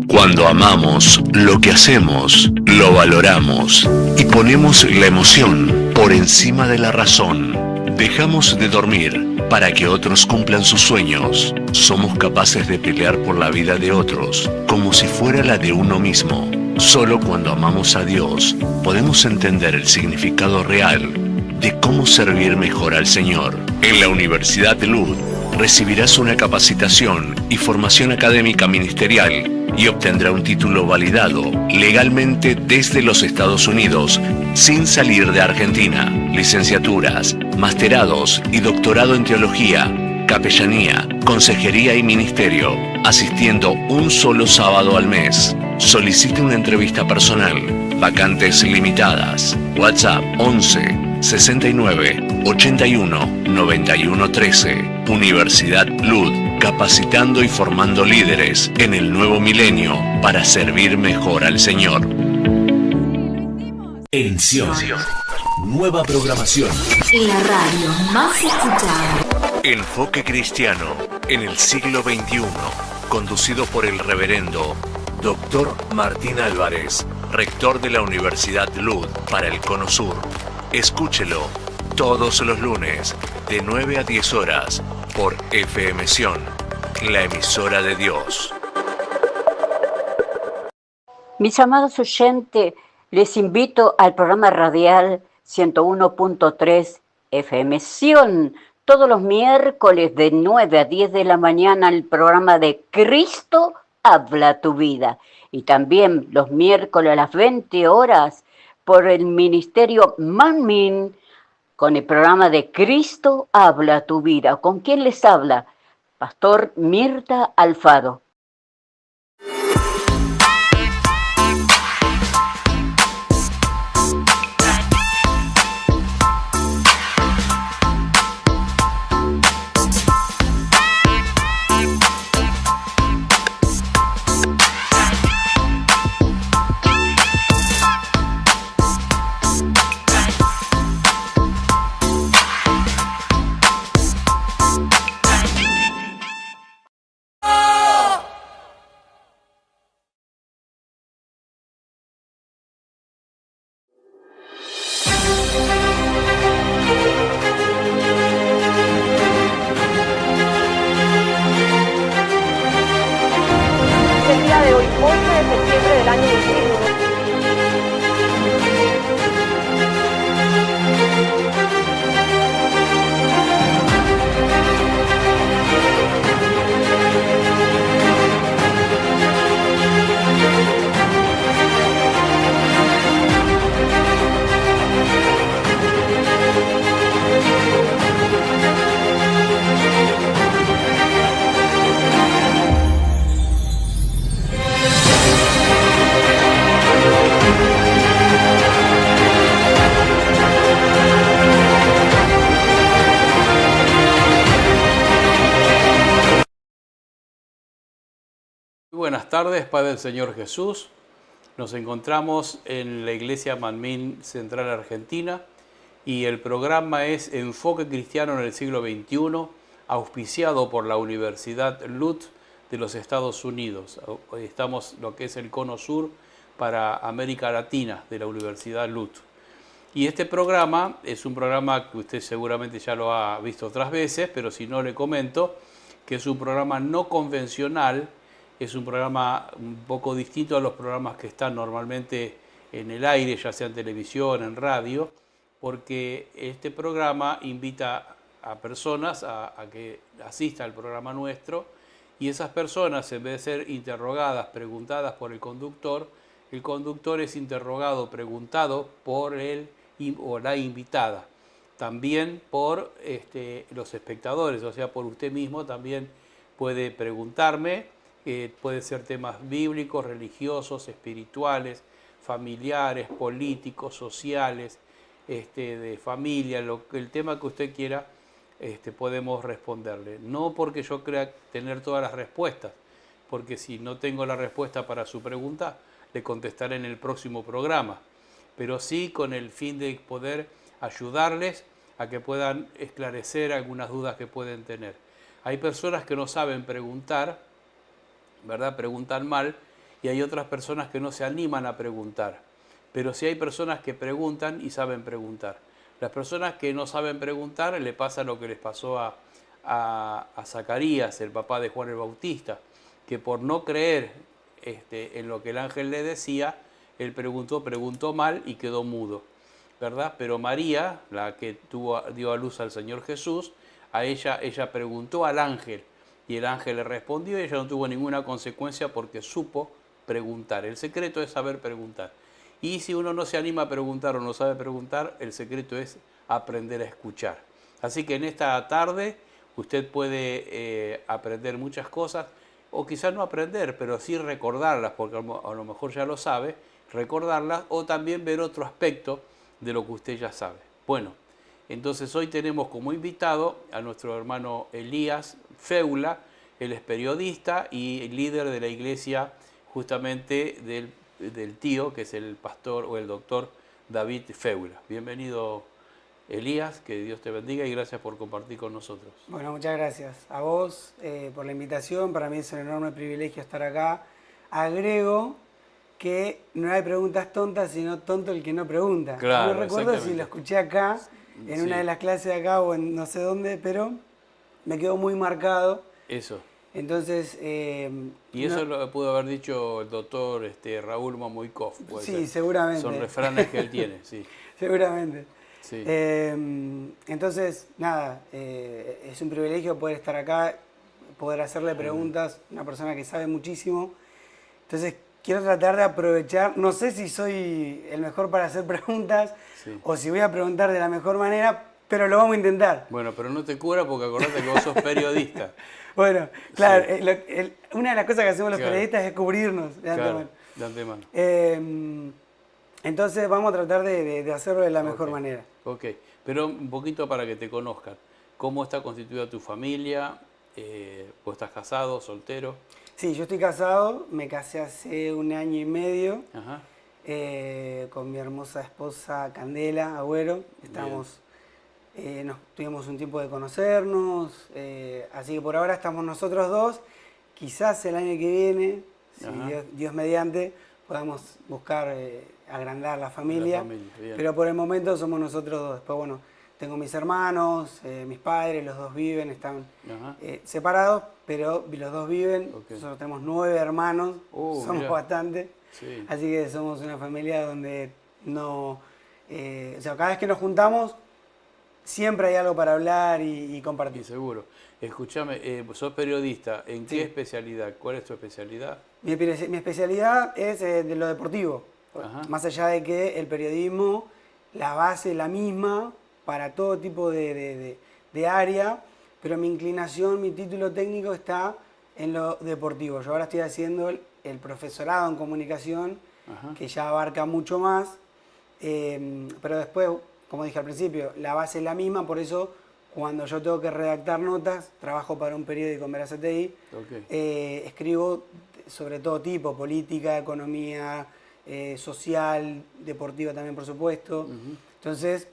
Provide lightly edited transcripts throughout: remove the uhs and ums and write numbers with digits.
Cuando amamos lo que hacemos, lo valoramos y ponemos la emoción por encima de la razón. Dejamos de dormir para que otros cumplan sus sueños. Somos capaces de pelear por la vida de otros como si fuera la de uno mismo. Solo cuando amamos a Dios podemos entender el significado real de cómo servir mejor al Señor. En la Universidad de Luz recibirás una capacitación y formación académica ministerial y obtendrá un título validado legalmente desde los Estados Unidos sin salir de Argentina. Licenciaturas, masterados y doctorado en teología, capellanía, consejería y ministerio, asistiendo un solo sábado al mes. Solicite una entrevista personal. Vacantes limitadas. WhatsApp 11 69 81 91 13. Universidad Lud, capacitando y formando líderes en el nuevo milenio para servir mejor al Señor. En Sion, nueva programación. La radio más escuchada. Enfoque Cristiano en el siglo XXI, conducido por el reverendo Dr. Martín Álvarez, rector de la Universidad Lud para el Cono Sur. Escúchelo todos los lunes de 9 a 10 horas por FM Sion, la emisora de Dios. Mis amados oyentes, les invito al programa radial 101.3 FM Sion, todos los miércoles de 9 a 10 de la mañana, el programa de Cristo habla tu vida. Y también los miércoles a las 20 horas por el Ministerio Manmin, con el programa de Cristo habla tu vida. ¿Con quién les habla? Pastor Mirta Alfaro. Buenas tardes, Padre del Señor Jesús. Nos encontramos en la Iglesia Manmin Central Argentina y el programa es Enfoque Cristiano en el siglo XXI, auspiciado por la Universidad Lud de los Estados Unidos. Hoy estamos lo que es el Cono Sur para América Latina de la Universidad Lud. Y este programa es un programa que usted seguramente ya lo ha visto otras veces, pero si no le comento que es un programa no convencional. Es un programa un poco distinto a los programas que están normalmente en el aire, ya sea en televisión, en radio, porque este programa invita a personas a que asistan al programa nuestro y esas personas, en vez de ser interrogadas, preguntadas por el conductor es interrogado, preguntado por él o la invitada. También por los espectadores, o sea, por usted mismo también puede preguntarme, puede ser temas bíblicos, religiosos, espirituales, familiares, políticos, sociales, de familia, el tema que usted quiera, podemos responderle. No porque yo crea tener todas las respuestas, porque si no tengo la respuesta para su pregunta, le contestaré en el próximo programa, pero sí con el fin de poder ayudarles a que puedan esclarecer algunas dudas que pueden tener. Hay personas que no saben preguntar, ¿verdad? Preguntan mal, y hay otras personas que no se animan a preguntar. Pero sí hay personas que preguntan y saben preguntar. Las personas que no saben preguntar le pasa lo que les pasó a Zacarías, el papá de Juan el Bautista, que por no creer en lo que el ángel le decía, él preguntó mal y quedó mudo, ¿verdad? Pero María, la que dio a luz al Señor Jesús, ella preguntó al ángel y el ángel le respondió y ella no tuvo ninguna consecuencia porque supo preguntar. El secreto es saber preguntar. Y si uno no se anima a preguntar o no sabe preguntar, el secreto es aprender a escuchar. Así que en esta tarde usted puede aprender muchas cosas, o quizás no aprender, pero sí recordarlas, porque a lo mejor ya lo sabe, recordarlas, o también ver otro aspecto de lo que usted ya sabe. Bueno, entonces hoy tenemos como invitado a nuestro hermano Elías Feula. Él es periodista y líder de la iglesia justamente del tío, que es el pastor o el doctor David Feula. Bienvenido, Elías, que Dios te bendiga y gracias por compartir con nosotros. Bueno, muchas gracias a vos por la invitación. Para mí es un enorme privilegio estar acá. Agrego que no hay preguntas tontas, sino tonto el que no pregunta. Claro, no recuerdo si lo escuché acá, en una de las clases de acá o en no sé dónde, pero me quedó muy marcado. Eso. Entonces... y eso lo pudo haber dicho el doctor Raúl Mamoikov. Sí, ser. Seguramente. Son refranes que él tiene, sí. Seguramente. Sí. Entonces, nada, es un privilegio poder estar acá, poder hacerle preguntas a una persona que sabe muchísimo. Entonces, quiero tratar de aprovechar, no sé si soy el mejor para hacer preguntas o si voy a preguntar de la mejor manera, pero lo vamos a intentar. Bueno, pero no te cura porque acordate que vos sos periodista. Bueno, claro, una de las cosas que hacemos los periodistas es cubrirnos de antemano. De antemano. Entonces vamos a tratar de hacerlo de la mejor manera. Ok, pero un poquito para que te conozcan. ¿Cómo está constituida tu familia? ¿Vos estás casado, soltero? Sí, yo estoy casado, me casé hace 1 año y medio. Ajá. Con mi hermosa esposa Candela Agüero. Tuvimos un tiempo de conocernos, así que por ahora estamos nosotros dos. Quizás el año que viene, si Dios mediante, podamos buscar agrandar la familia, pero por el momento somos nosotros dos. Después, bueno, tengo mis hermanos, mis padres, los dos viven, están separados, pero los dos viven. Nosotros tenemos 9 hermanos, somos bastantes, así que somos una familia donde no... o sea, cada vez que nos juntamos, siempre hay algo para hablar y compartir. Y seguro. Escúchame, sos periodista, ¿en qué especialidad? ¿Cuál es tu especialidad? Mi especialidad es de lo deportivo. Más allá de que el periodismo, la base es la misma para todo tipo de área, pero mi inclinación, mi título técnico está en lo deportivo. Yo ahora estoy haciendo el profesorado en comunicación, que ya abarca mucho más, pero después, como dije al principio, la base es la misma, por eso cuando yo tengo que redactar notas, trabajo para un periódico en Verazategui, escribo sobre todo tipo, política, economía, social, deportiva también por supuesto. Entonces,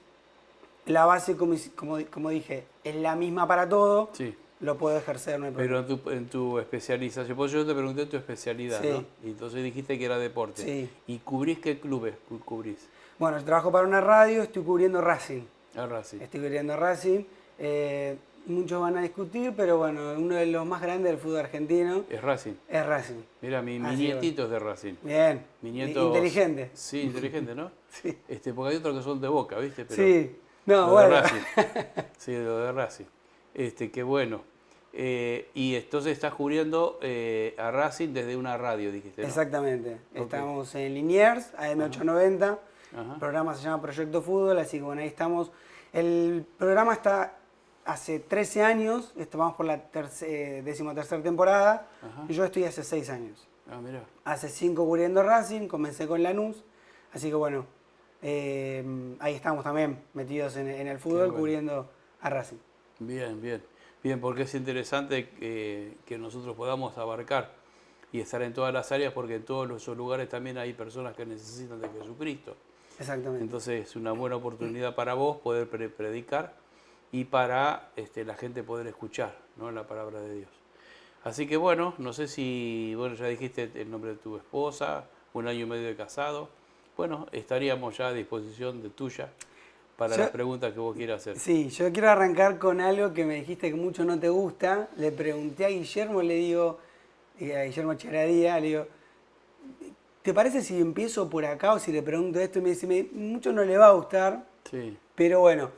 la base, como dije, es la misma para todo, lo puedo ejercer. No hay problema. Pero en tu especialización, pues yo te pregunté tu especialidad, ¿no? Y entonces dijiste que era deporte. ¿Y cubrís qué clubes cubrís? Bueno, yo trabajo para una radio, estoy cubriendo Racing. Racing. Estoy cubriendo Racing. Muchos van a discutir, pero bueno, uno de los más grandes del fútbol argentino. ¿Es Racing? Es Racing. Mira, mi nietito es de Racing. Bien. Mi nieto... Inteligente. Sí, inteligente, ¿no? Sí. Porque hay otros que son de Boca, ¿viste? Pero sí. No, lo bueno. de Racing. Sí, lo de Racing. Qué bueno. Y entonces estás cubriendo a Racing desde una radio, dijiste, ¿no? Exactamente. Estamos en Liniers, AM890. El programa se llama Proyecto Fútbol, así que bueno, ahí estamos. El programa está hace 13 años, vamos por la 13ª temporada, y yo estoy hace 6 años. Ah, mirá. Hace 5 cubriendo Racing, comencé con Lanús, así que bueno, ahí estamos también metidos en el fútbol, bueno, cubriendo a Racing. Bien, bien. Bien, porque es interesante que nosotros podamos abarcar y estar en todas las áreas, porque en todos esos lugares también hay personas que necesitan de Jesucristo. Exactamente. Entonces es una buena oportunidad para vos poder predicar y para la gente poder escuchar, ¿no?, la palabra de Dios. Así que bueno, no sé si, bueno, ya dijiste el nombre de tu esposa, 1 año y medio de casado. Bueno, estaríamos ya a disposición de tuya para las preguntas que vos quieras hacer. Sí, yo quiero arrancar con algo que me dijiste que mucho no te gusta. Le pregunté a Guillermo, le digo, a Guillermo Charadía, le digo, ¿te parece si empiezo por acá o si le pregunto esto? Y me dice, mucho no le va a gustar, sí, pero bueno,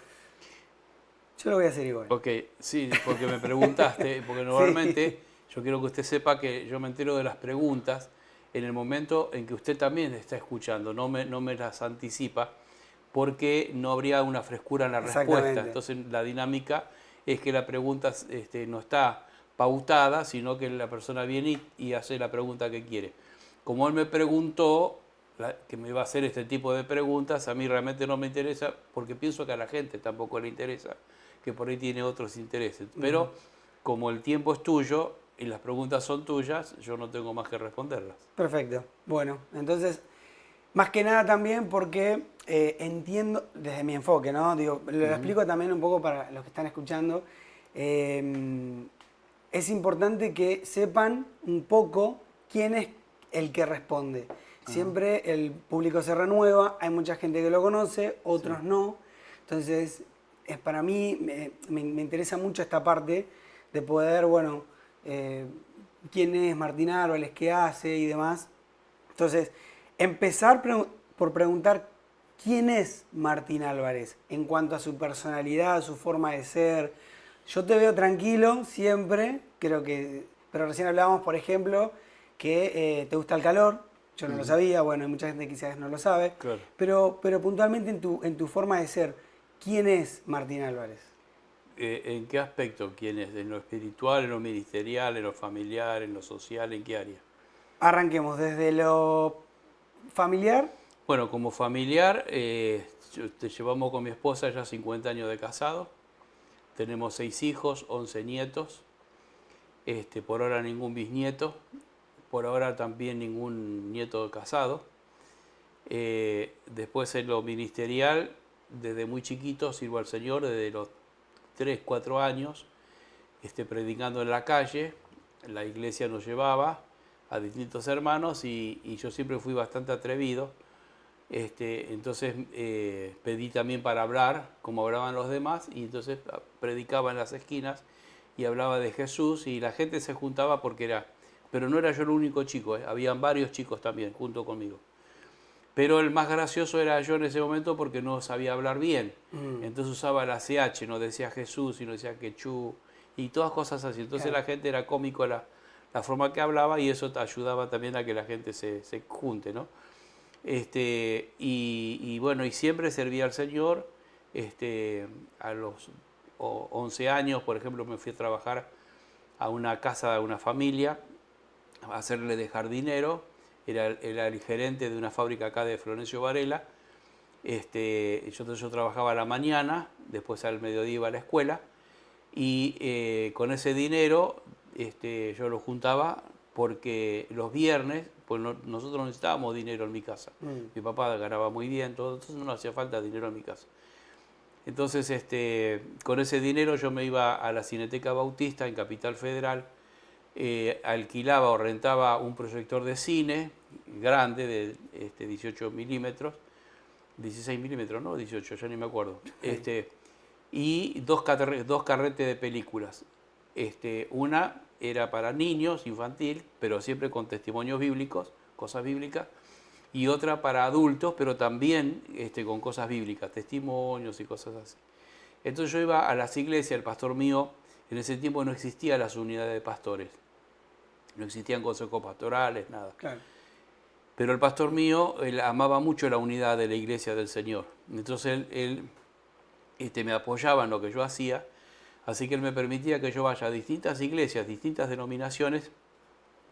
yo lo voy a hacer igual. Ok, sí, porque me preguntaste, porque normalmente yo quiero que usted sepa que yo me entero de las preguntas en el momento en que usted también está escuchando, no me las anticipa, porque no habría una frescura en la respuesta. Entonces la dinámica es que la pregunta no está pautada, sino que la persona viene y hace la pregunta que quiere. Como él me preguntó que me iba a hacer este tipo de preguntas, a mí realmente no me interesa, porque pienso que a la gente tampoco le interesa, que por ahí tiene otros intereses. Pero como el tiempo es tuyo y las preguntas son tuyas, yo no tengo más que responderlas. Perfecto. Bueno, entonces, más que nada también porque entiendo desde mi enfoque, ¿no? Digo, lo explico también un poco para los que están escuchando. Es importante que sepan un poco quién es el que responde. Siempre el público se renueva, hay mucha gente que lo conoce, otros no. Entonces, para mí me interesa mucho esta parte de poder, bueno, quién es Martín Álvarez, qué hace y demás. Entonces, empezar por preguntar quién es Martín Álvarez en cuanto a su personalidad, su forma de ser. Yo te veo tranquilo siempre, creo que, pero recién hablábamos, por ejemplo, que te gusta el calor. Yo no lo sabía, bueno, hay mucha gente que quizás no lo sabe. Claro. Pero puntualmente en tu forma de ser, ¿quién es Martín Álvarez? ¿En qué aspecto quién es? ¿En lo espiritual, en lo ministerial, en lo familiar, en lo social, en qué área? Arranquemos desde lo familiar. Bueno, como familiar, llevamos con mi esposa ya 50 años de casado. Tenemos 6 hijos, 11 nietos. Por ahora ningún bisnieto. Por ahora también ningún nieto casado. Después en lo ministerial, desde muy chiquito sirvo al Señor, desde los 3, 4 años, predicando en la calle. La iglesia nos llevaba a distintos hermanos y yo siempre fui bastante atrevido. Entonces pedí también para hablar como hablaban los demás, y entonces predicaba en las esquinas y hablaba de Jesús, y la gente se juntaba pero no era yo el único chico, habían varios chicos también junto conmigo. Pero el más gracioso era yo en ese momento porque no sabía hablar bien. Entonces usaba la CH, no decía Jesús, sino decía Quechú y todas cosas así. Entonces la gente era cómico la forma que hablaba, y eso te ayudaba también a que la gente se junte, ¿no? Y bueno, y siempre servía al Señor. A los 11 años, por ejemplo, me fui a trabajar a una casa de una familia, a hacerle de jardinero. Era el gerente de una fábrica acá de Florencio Varela. Yo trabajaba a la mañana, después al mediodía iba a la escuela, y con ese dinero yo lo juntaba porque los viernes, pues nosotros no necesitábamos dinero en mi casa. Mi papá ganaba muy bien, entonces no nos hacía falta dinero en mi casa. Entonces, con ese dinero yo me iba a la Cineteca Bautista en Capital Federal, alquilaba o rentaba un proyector de cine grande de 18 milímetros, 16 milímetros, ¿no? 18, ya ni me acuerdo. Y dos carretes de películas. Una era para niños, infantil, pero siempre con testimonios bíblicos, cosas bíblicas, y otra para adultos, pero también con cosas bíblicas, testimonios y cosas así. Entonces yo iba a las iglesias, el pastor mío, en ese tiempo no existían las unidades de pastores, no existían consejos pastorales, nada. Claro. Pero el pastor mío, él amaba mucho la unidad de la iglesia del Señor. Entonces él me apoyaba en lo que yo hacía, Así que él me permitía que yo vaya a distintas iglesias, distintas denominaciones,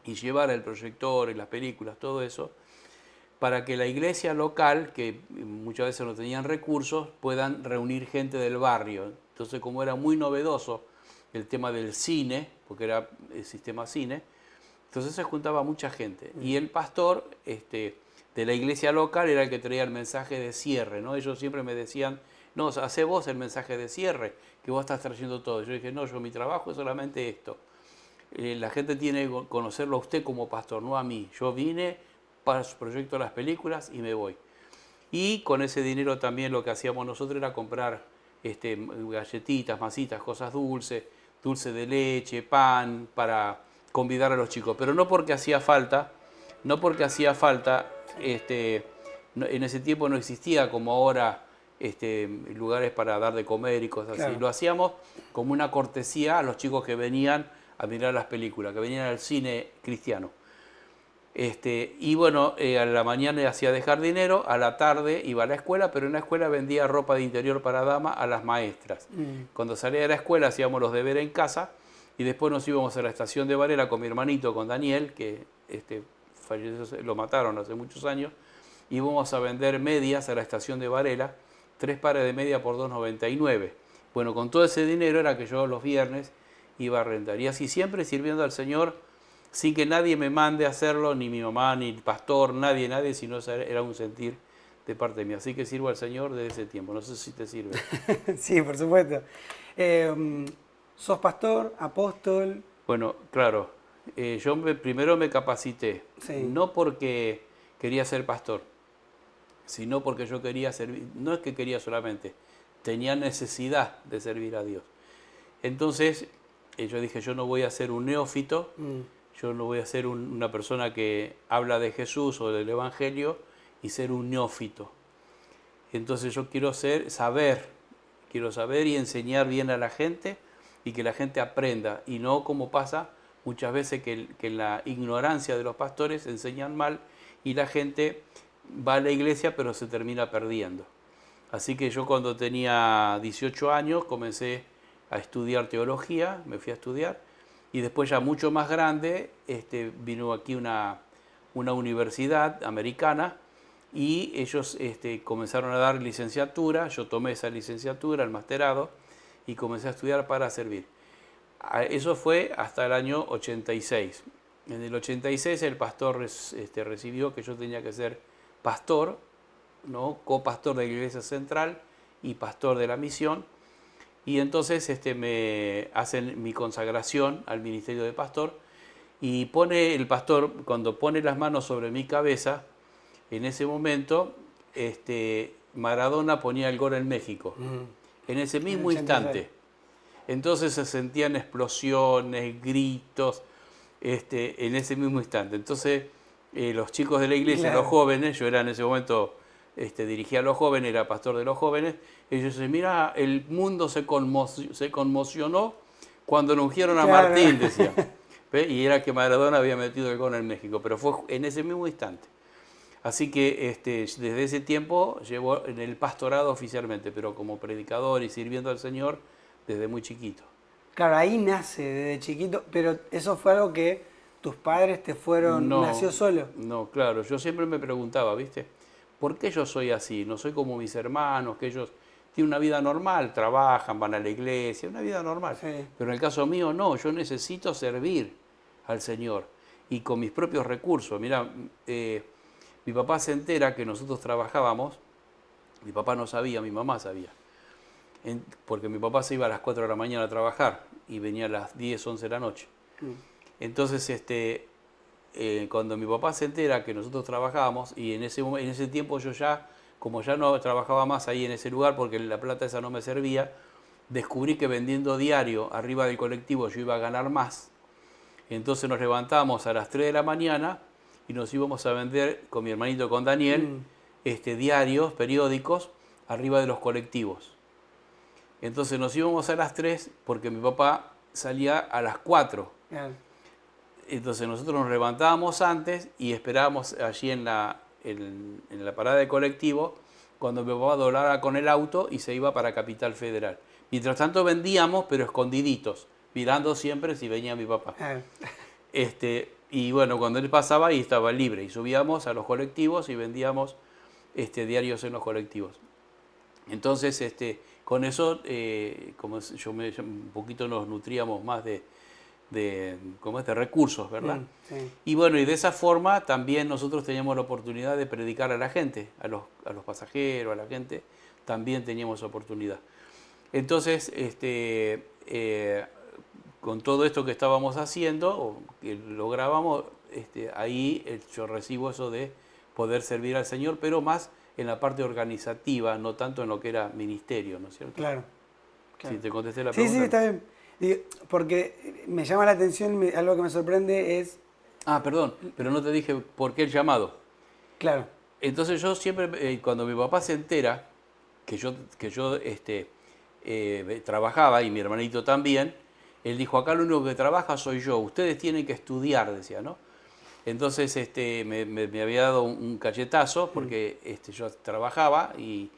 y llevara el proyector y las películas, todo eso, para que la iglesia local, que muchas veces no tenían recursos, puedan reunir gente del barrio. Entonces, como era muy novedoso el tema del cine, porque era el sistema cine, entonces se juntaba mucha gente. Y el pastor de la iglesia local era el que traía el mensaje de cierre, ¿no? Ellos siempre me decían, no, hacé vos el mensaje de cierre, que vos estás trayendo todo. Yo dije, no, mi trabajo es solamente esto. La gente tiene que conocerlo a usted como pastor, no a mí. Yo vine, proyecto las películas y me voy. Y con ese dinero también lo que hacíamos nosotros era comprar galletitas, masitas, cosas dulces, dulce de leche, pan, para convidar a los chicos. Pero no porque hacía falta, en ese tiempo no existía como ahora lugares para dar de comer y cosas así. Lo hacíamos como una cortesía a los chicos que venían a mirar las películas, que venían al cine cristiano. Y bueno, a la mañana hacía de jardinero, a la tarde iba a la escuela, pero en la escuela vendía ropa de interior para dama a las maestras. Cuando salía de la escuela hacíamos los deberes en casa y después nos íbamos a la estación de Varela con mi hermanito, con Daniel, que falleció, lo mataron hace muchos años, íbamos a vender medias a la estación de Varela, 3 pares de media por $2.99. Bueno, con todo ese dinero era que yo los viernes iba a rentar. Y así siempre sirviendo al Señor, sin que nadie me mande a hacerlo, ni mi mamá, ni el pastor, nadie, sino era un sentir de parte mía. Así que sirvo al Señor desde ese tiempo. No sé si te sirve. Sí, por supuesto. ¿Sos pastor, apóstol? Bueno, claro. Yo primero me capacité. Sí. No porque quería ser pastor, sino porque yo quería servir. No es que quería solamente, tenía necesidad de servir a Dios. Entonces, yo dije, yo no voy a ser un neófito, yo no voy a ser una persona que habla de Jesús o del Evangelio y ser un neófito. Entonces yo quiero saber y enseñar bien a la gente y que la gente aprenda. Y no como pasa muchas veces que en la ignorancia de los pastores enseñan mal y la gente va a la iglesia pero se termina perdiendo. Así que yo cuando tenía 18 años comencé a estudiar teología, me fui a estudiar, y después ya mucho más grande vino aquí una universidad americana y ellos comenzaron a dar licenciatura, yo tomé esa licenciatura, el masterado, y comencé a estudiar para servir. Eso fue hasta el año 86. En el 86 el pastor recibió que yo tenía que ser pastor, ¿no? Copastor de la iglesia central y pastor de la misión. Y entonces me hacen mi consagración al ministerio de pastor y pone el pastor, cuando pone las manos sobre mi cabeza, en ese momento Maradona ponía el gol en México, en ese mismo instante. Entonces se sentían explosiones, gritos, en ese mismo instante. Entonces los chicos de la iglesia, claro, los jóvenes, yo era en ese momento... dirigía a los jóvenes, era pastor de los jóvenes, ellos decían, mira, el mundo se conmocionó cuando lo ungieron a Martín, decían. Y era que Maradona había metido el gol en México, pero fue en ese mismo instante. Así que desde ese tiempo llevo en el pastorado oficialmente, pero como predicador y sirviendo al Señor desde muy chiquito. Claro, ahí nace desde chiquito, pero eso fue algo que tus padres te fueron, nació solo. No, claro, yo siempre me preguntaba, ¿viste? ¿Por qué yo soy así? No soy como mis hermanos, que ellos tienen una vida normal, trabajan, van a la iglesia, una vida normal. Sí. Pero en el caso mío no, yo necesito servir al Señor y con mis propios recursos. Mirá, mi papá se entera que nosotros trabajábamos, mi papá no sabía, mi mamá sabía, porque mi papá se iba a las 4 de la mañana a trabajar y venía a las 10, 11 de la noche. Entonces, cuando mi papá se entera que nosotros trabajábamos, y en ese tiempo yo ya, como ya no trabajaba más ahí en ese lugar porque la plata esa no me servía, descubrí que vendiendo diario arriba del colectivo yo iba a ganar más. Entonces nos levantábamos a las 3 de la mañana y nos íbamos a vender con mi hermanito, con Daniel, diarios, periódicos, arriba de los colectivos. Entonces nos íbamos a las 3 porque mi papá salía a las 4. Entonces nosotros nos levantábamos antes y esperábamos allí en la parada de colectivo cuando mi papá doblara con el auto y se iba para Capital Federal. Mientras tanto vendíamos, pero escondiditos, mirando siempre si venía mi papá. Y bueno, cuando él pasaba ahí estaba libre y subíamos a los colectivos y vendíamos diarios en los colectivos. Entonces, con eso, un poquito nos nutríamos más de recursos, ¿verdad? Sí. Y bueno, y de esa forma también nosotros teníamos la oportunidad de predicar a la gente, a los pasajeros, a la gente, también teníamos oportunidad. Entonces, con todo esto que estábamos haciendo, o que lográbamos, ahí yo recibo eso de poder servir al Señor, pero más en la parte organizativa, no tanto en lo que era ministerio, ¿no es cierto? Claro. Si te contesté la pregunta. Sí, está bien. Porque me llama la atención, algo que me sorprende es... Perdón, pero no te dije por qué el llamado. Claro. Entonces yo siempre, cuando mi papá se entera que yo trabajaba, y mi hermanito también, él dijo, acá lo único que trabaja soy yo, ustedes tienen que estudiar, decía, ¿no? Entonces me había dado un cachetazo porque yo trabajaba y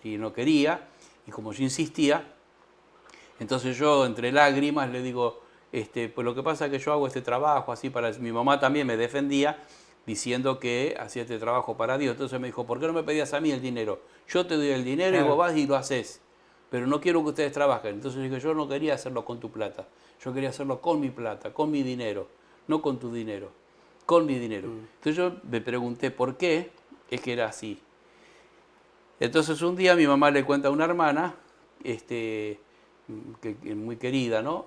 no quería, y como yo insistía, entonces yo entre lágrimas le digo, pues lo que pasa es que yo hago este trabajo así para... Mi mamá también me defendía diciendo que hacía este trabajo para Dios. Entonces me dijo, ¿por qué no me pedías a mí el dinero? Yo te doy el dinero y vos vas y lo haces, pero no quiero que ustedes trabajen. Entonces dije, yo no quería hacerlo con tu plata, yo quería hacerlo con mi plata, con mi dinero, no con tu dinero, con mi dinero. Entonces yo me pregunté por qué es que era así. Entonces un día mi mamá le cuenta a una hermana, que muy querida, ¿no?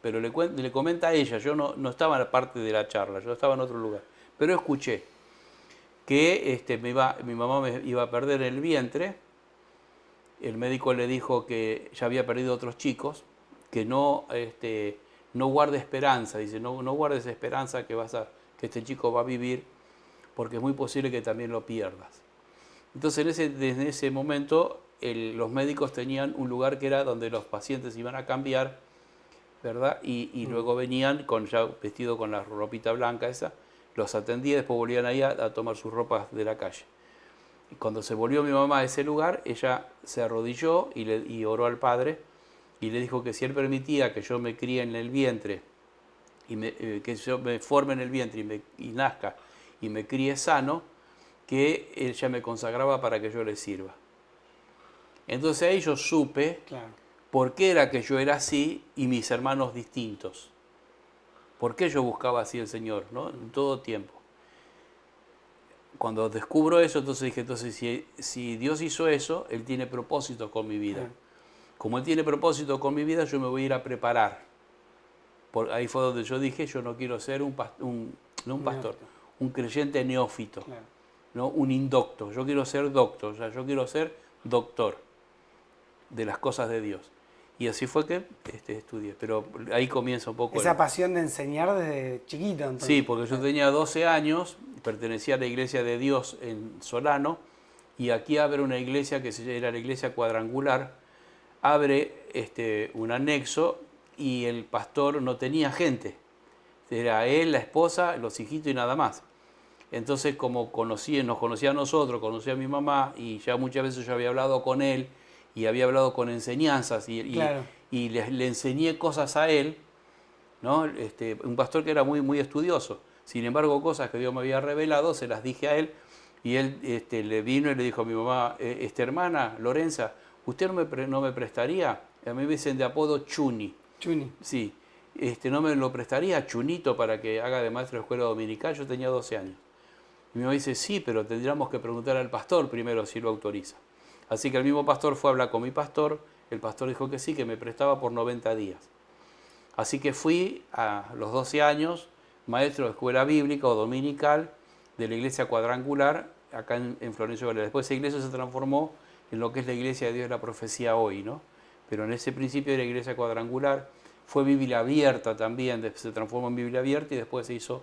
Pero le comenta a ella, yo no estaba en la parte de la charla, yo estaba en otro lugar, pero escuché que mi mamá me iba a perder el vientre. El médico le dijo que ya había perdido otros chicos, que no guarde esperanza, dice, no guardes esperanza que este chico va a vivir, porque es muy posible que también lo pierdas. Entonces desde ese momento los médicos tenían un lugar que era donde los pacientes iban a cambiar, ¿verdad? Y luego venían ya vestidos con la ropita blanca esa, los atendía y después volvían ahí a tomar sus ropas de la calle. Y cuando se volvió mi mamá a ese lugar, ella se arrodilló y oró al Padre y le dijo que si él permitía que yo me críe en el vientre, que yo me forme en el vientre y nazca y me críe sano, que ella me consagraba para que yo le sirva. Entonces ahí yo supe por qué era que yo era así y mis hermanos distintos. ¿Por qué yo buscaba así al Señor, ¿no? En todo tiempo. Cuando descubro eso, entonces dije, si Dios hizo eso, Él tiene propósito con mi vida. Como Él tiene propósito con mi vida, yo me voy a ir a preparar. Ahí fue donde yo dije, yo no quiero ser un creyente neófito, ¿no? Un indocto. Yo quiero ser doctor, o sea, yo quiero ser doctor de las cosas de Dios. Y así fue que estudié, pero ahí comienza un poco... Esa pasión de enseñar desde chiquito, entonces. Sí, porque yo tenía 12 años, pertenecía a la Iglesia de Dios en Solano, y aquí abre una iglesia que era la Iglesia Cuadrangular, abre un anexo y el pastor no tenía gente. Era él, la esposa, los hijitos y nada más. Entonces, como nos conocía a nosotros, conocía a mi mamá, y ya muchas veces yo había hablado con él, y había hablado con enseñanzas, y le enseñé cosas a él, ¿no? Un pastor que era muy, muy estudioso. Sin embargo, cosas que Dios me había revelado, se las dije a él, y él le vino y le dijo a mi mamá, hermana Lorenza, ¿usted no me prestaría? A mí me dicen de apodo Chuni. Chuni. Sí. ¿No me lo prestaría Chunito para que haga de maestro de escuela dominical? Yo tenía 12 años. Y mi mamá dice, sí, pero tendríamos que preguntar al pastor primero si lo autoriza. Así que el mismo pastor fue a hablar con mi pastor, el pastor dijo que sí, que me prestaba por 90 días. Así que fui a los 12 años, maestro de escuela bíblica o dominical de la Iglesia Cuadrangular, acá en Florencio Varela. Después esa iglesia se transformó en lo que es la Iglesia de Dios de la Profecía hoy, ¿no? Pero en ese principio era Iglesia Cuadrangular, fue Biblia abierta también, se transformó en Biblia abierta y después se hizo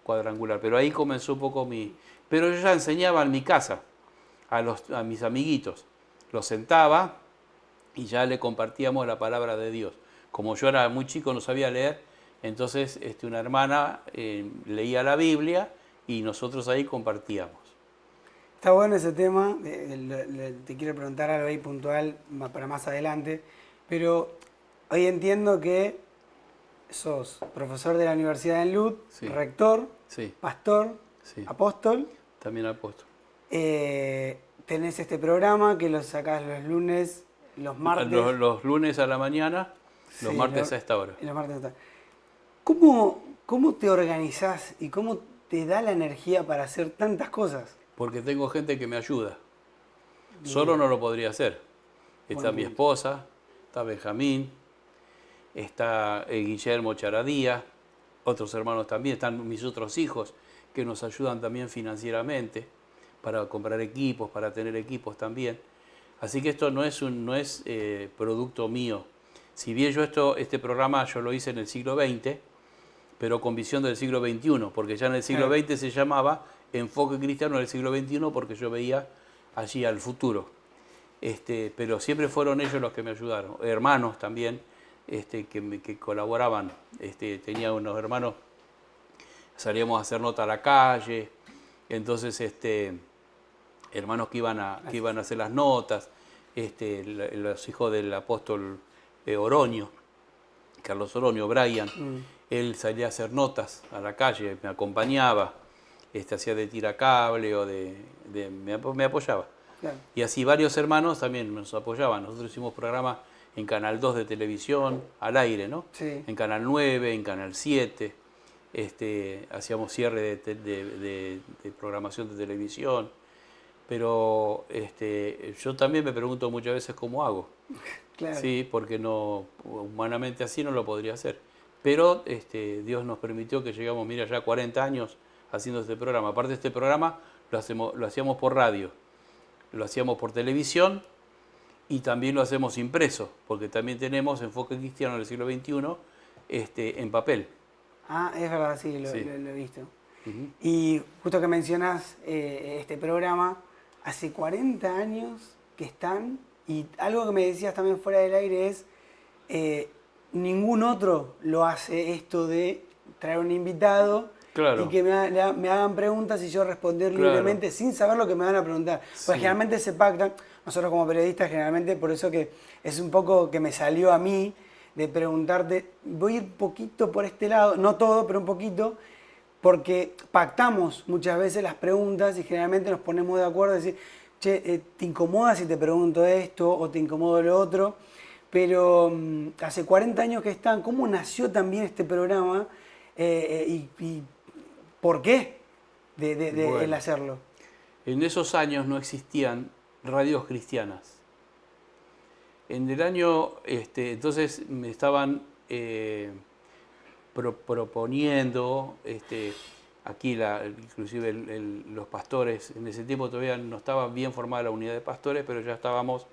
Cuadrangular. Pero ahí comenzó un poco Pero yo ya enseñaba en mi casa a mis amiguitos. Los sentaba y ya le compartíamos la palabra de Dios. Como yo era muy chico, no sabía leer, entonces una hermana leía la Biblia y nosotros ahí compartíamos. está bueno ese tema, te quiero preguntar algo ahí puntual para más adelante, pero hoy entiendo que sos profesor de la Universidad de Lud, Sí. rector, Sí. pastor, Sí. apóstol. También apóstol. Tenés este programa que lo sacás los lunes, los martes. Los lunes a la mañana, los Sí, martes a esta hora. y los martes ¿Cómo te organizás y cómo te da la energía para hacer tantas cosas? Porque tengo gente que me ayuda. Solo no lo podría hacer. Está mi esposa, está Benjamín, está Guillermo Charadía, otros hermanos también, están mis otros hijos que nos ayudan también financieramente para comprar equipos, para tener equipos también. Así que esto no es producto mío. Si bien este programa yo lo hice en el siglo XX, pero con visión del siglo XXI, porque ya en el siglo XX se llamaba Enfoque Cristiano del siglo XXI porque yo veía allí al futuro. Pero siempre fueron ellos los que me ayudaron. Hermanos también que colaboraban. Tenía unos hermanos, salíamos a hacer nota a la calle, entonces hermanos que iban a hacer las notas, los hijos del apóstol Oroño, Carlos Oroño, Brian, él salía a hacer notas a la calle, me acompañaba, hacía de tiracable o me apoyaba. Claro. Y así varios hermanos también nos apoyaban. Nosotros hicimos programas en Canal 2 de televisión, al aire, ¿no? Sí. En Canal 9, en Canal 7, hacíamos cierre de programación de televisión. Pero yo también me pregunto muchas veces cómo hago. Claro. Sí, porque humanamente así no lo podría hacer. Pero Dios nos permitió que llegamos, mira, ya 40 años haciendo este programa. Aparte este programa lo hacíamos por radio, lo hacíamos por televisión y también lo hacemos impreso, porque también tenemos Enfoque Cristiano del siglo XXI en papel. Ah, es verdad, sí, lo Sí. he visto. Ujú. Y justo que mencionas este programa, hace 40 años que están, y algo que me decías también fuera del aire es, ningún otro lo hace esto de traer un invitado Claro. y que me hagan preguntas y yo responder Claro. libremente sin saber lo que me van a preguntar. Pues Sí. generalmente se pactan, nosotros como periodistas generalmente, por eso que es un poco que me salió a mí de preguntarte, voy a ir poquito por este lado, no todo, pero un poquito, porque pactamos muchas veces las preguntas y generalmente nos ponemos de acuerdo y decir, che, ¿te incomoda si te pregunto esto o te incomoda lo otro? Pero hace 40 años que están, ¿cómo nació también este programa y por qué Bueno. el hacerlo? En esos años no existían radios cristianas. En el año, entonces me estaban proponiendo, aquí inclusive los pastores, en ese tiempo todavía no estaba bien formada la unidad de pastores, pero ya estábamos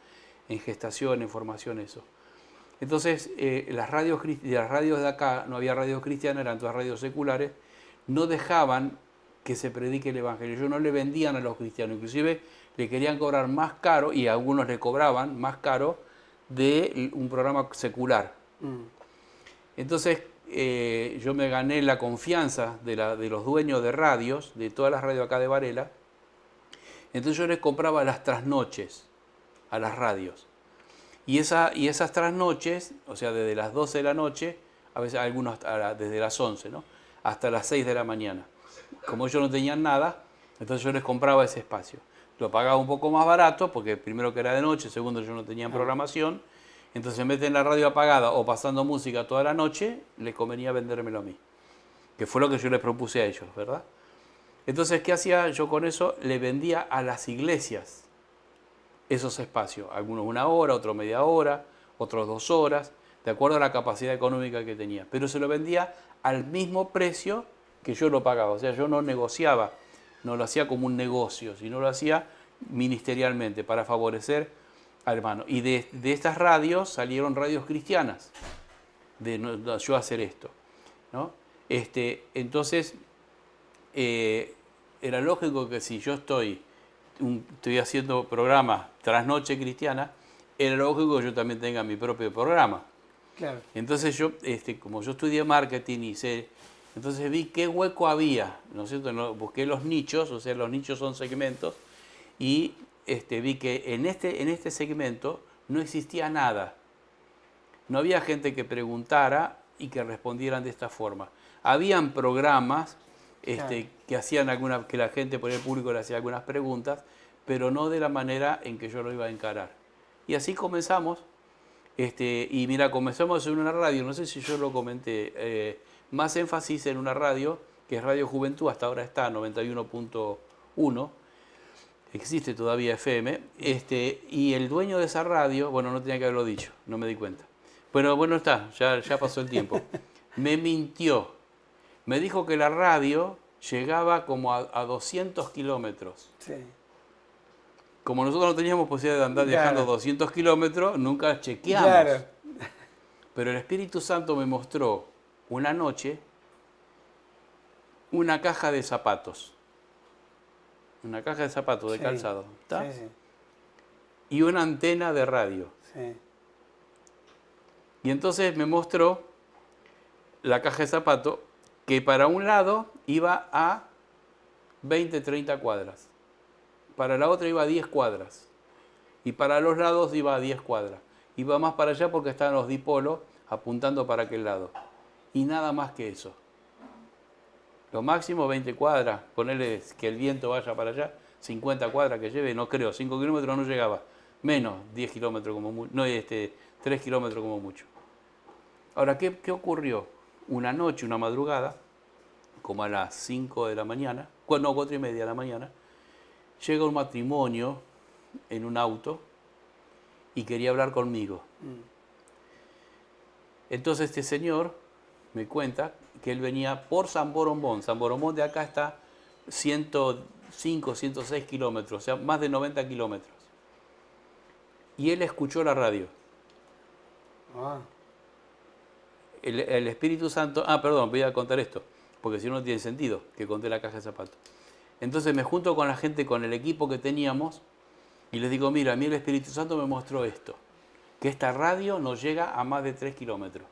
en gestación, en formación, eso. Entonces, las radios de acá, no había radios cristianas, eran todas radios seculares, no dejaban que se predique el Evangelio. Ellos no le vendían a los cristianos, inclusive le querían cobrar más caro, y a algunos le cobraban más caro, de un programa secular. Entonces, yo me gané la confianza de los dueños de radios, de todas las radios acá de Varela. Entonces yo les compraba las trasnoches a las radios. Y esas trasnoches, o sea, desde las 12 de la noche, a veces algunos desde las 11, ¿no?, hasta las 6 de la mañana. Como ellos no tenían nada, entonces yo les compraba ese espacio. Lo pagaba un poco más barato, porque primero que era de noche, segundo yo no tenía programación. Entonces en vez de en la radio apagada o pasando música toda la noche, les convenía vendérmelo a mí. Que fue lo que yo les propuse a ellos, ¿verdad? Entonces, ¿qué hacía yo con eso? Le vendía a las iglesias esos espacios. Algunos 1 hora, otros media hora, otros 2 horas, de acuerdo a la capacidad económica que tenía. Pero se lo vendía al mismo precio que yo lo pagaba. O sea, yo no negociaba, no lo hacía como un negocio, sino lo hacía ministerialmente para favorecer al hermano. Y de estas radios salieron radios cristianas, de yo hacer esto, ¿no? Entonces, era lógico que si yo estoy haciendo programas trasnoche cristiana, era lógico que yo también tenga mi propio programa. Claro. Entonces yo, como yo estudié marketing y entonces vi qué hueco había, ¿no es cierto? Busqué los nichos, o sea, los nichos son segmentos, y vi que en este segmento no existía nada. No había gente que preguntara y que respondieran de esta forma. Habían programas que hacían que la gente por el público le hacía algunas preguntas, pero no de la manera en que yo lo iba a encarar. Y así comenzamos. Y mira, comenzamos en una radio, no sé si yo lo comenté, más énfasis en una radio, que es Radio Juventud, hasta ahora está 91.1, existe todavía FM, y el dueño de esa radio, bueno, no tenía que haberlo dicho, no me di cuenta. Pero bueno, ya pasó el tiempo. Me mintió. Me dijo que la radio llegaba como a 200 kilómetros. Sí. Como nosotros no teníamos posibilidad de andar viajando 200 kilómetros, nunca chequeamos. Claro. Pero el Espíritu Santo me mostró una noche una caja de zapatos. Una caja de zapatos de calzado. ¿Está? Sí, sí. Y una antena de radio. Sí. Y entonces me mostró la caja de zapatos que para un lado iba a 20, 30 cuadras. Para la otra iba a 10 cuadras. Y para los lados iba a 10 cuadras. Iba más para allá porque estaban los dipolos apuntando para aquel lado. Y nada más que eso. Lo máximo 20 cuadras. Ponerle que el viento vaya para allá. 50 cuadras que lleve, no creo. 5 kilómetros no llegaba. Menos 10 kilómetros como mucho. No, 3 kilómetros como mucho. Ahora, ¿qué ocurrió? Una noche, una madrugada, como a las 5 de la mañana, no, 4 y media de la mañana, llega un matrimonio en un auto y quería hablar conmigo. Entonces este señor me cuenta que él venía por San Borombón. San Borombón de acá está 105, 106 kilómetros, o sea, más de 90 kilómetros. Y él escuchó la radio. El Espíritu Santo... perdón, voy a contar esto, porque si no, no tiene sentido que conté la caja de zapatos. Entonces me junto con la gente, con el equipo que teníamos, y les digo, mira, a mí el Espíritu Santo me mostró esto, que esta radio nos llega a más de 3 kilómetros.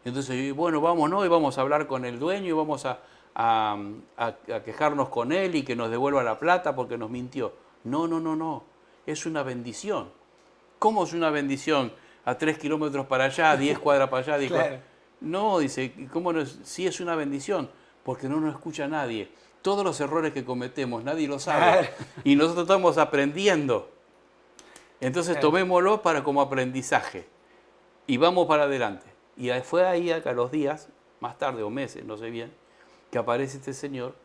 Entonces, bueno, vamos, ¿no? Y vamos a hablar con el dueño y vamos a quejarnos con él y que nos devuelva la plata porque nos mintió. No, es una bendición. ¿Cómo es una bendición? A 3 kilómetros para allá, 10 cuadras para allá, 10 cuadras. No, dice, ¿cómo no es? Sí es una bendición, porque no nos escucha nadie. Todos los errores que cometemos, nadie lo sabe. Y nosotros estamos aprendiendo. Entonces tomémoslo como aprendizaje. Y vamos para adelante. Y fue ahí a los días, más tarde o meses, no sé bien, que aparece este señor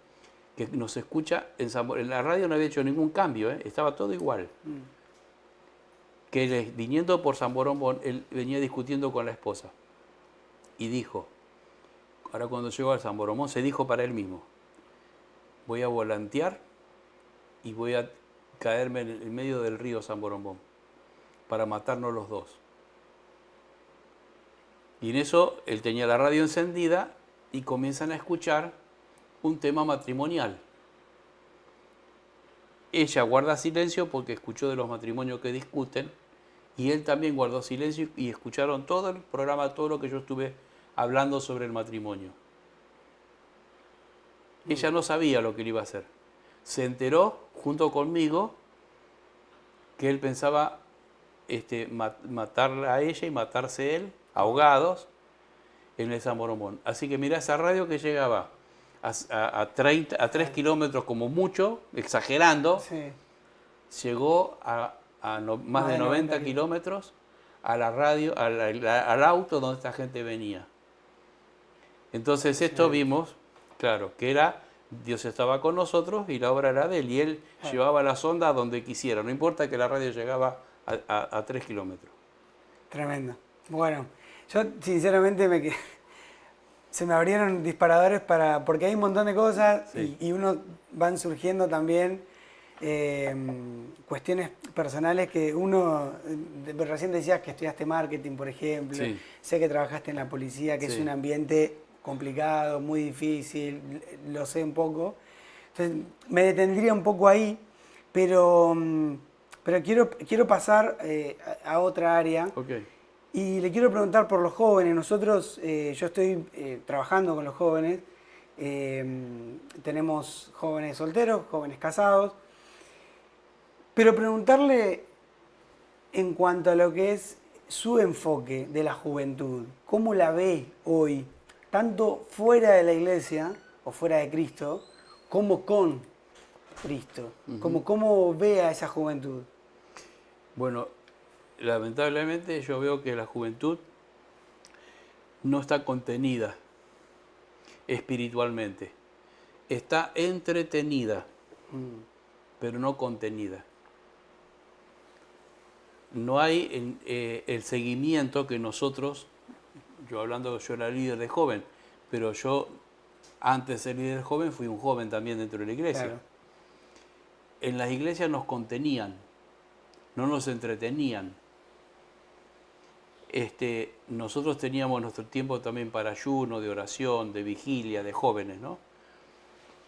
que nos escucha. En la radio no había hecho ningún cambio, estaba todo igual. Que él, viniendo por San Borombón, él venía discutiendo con la esposa. Y dijo, ahora cuando llegó al San Borombón, se dijo para él mismo, voy a volantear y voy a caerme en medio del río San Borombón para matarnos los dos. Y en eso él tenía la radio encendida y comienzan a escuchar un tema matrimonial. Ella guarda silencio porque escuchó de los matrimonios que discuten y él también guardó silencio y escucharon todo el programa, todo lo que yo estuve hablando sobre el matrimonio. Ella no sabía lo que él iba a hacer. Se enteró junto conmigo que él pensaba matarla a ella y matarse él, ahogados, en el San Borombón. Así que mirá, esa radio que llegaba a 3 kilómetros como mucho, exagerando, llegó a más de 90 kilómetros a la radio, al auto donde esta gente venía. Entonces esto vimos, claro, que era Dios estaba con nosotros y la obra era de él. Y él llevaba la sonda a donde quisiera. No importa que la radio llegaba a 3 kilómetros. Tremendo. Bueno, yo sinceramente se me abrieron disparadores porque hay un montón de cosas y uno van surgiendo también cuestiones personales que uno, recién decías que estudiaste marketing, por ejemplo, sé que trabajaste en la policía, que es un ambiente complicado, muy difícil, lo sé un poco. Entonces me detendría un poco ahí, pero quiero pasar a otra área. Y le quiero preguntar por los jóvenes. Nosotros, yo estoy trabajando con los jóvenes, tenemos jóvenes solteros, jóvenes casados, Pero preguntarle en cuanto a lo que es su enfoque de la juventud, ¿cómo la ve hoy, tanto fuera de la iglesia o fuera de Cristo, como con Cristo? ¿Cómo ve a esa juventud? Bueno, lamentablemente yo veo que la juventud no está contenida espiritualmente. Está entretenida, pero no contenida. No hay el seguimiento que nosotros, yo era líder de joven, pero yo antes de ser líder joven fui un joven también dentro de la iglesia. Claro. En las iglesias nos contenían, no nos entretenían. Nosotros teníamos nuestro tiempo también para ayuno, de oración, de vigilia, de jóvenes, ¿no?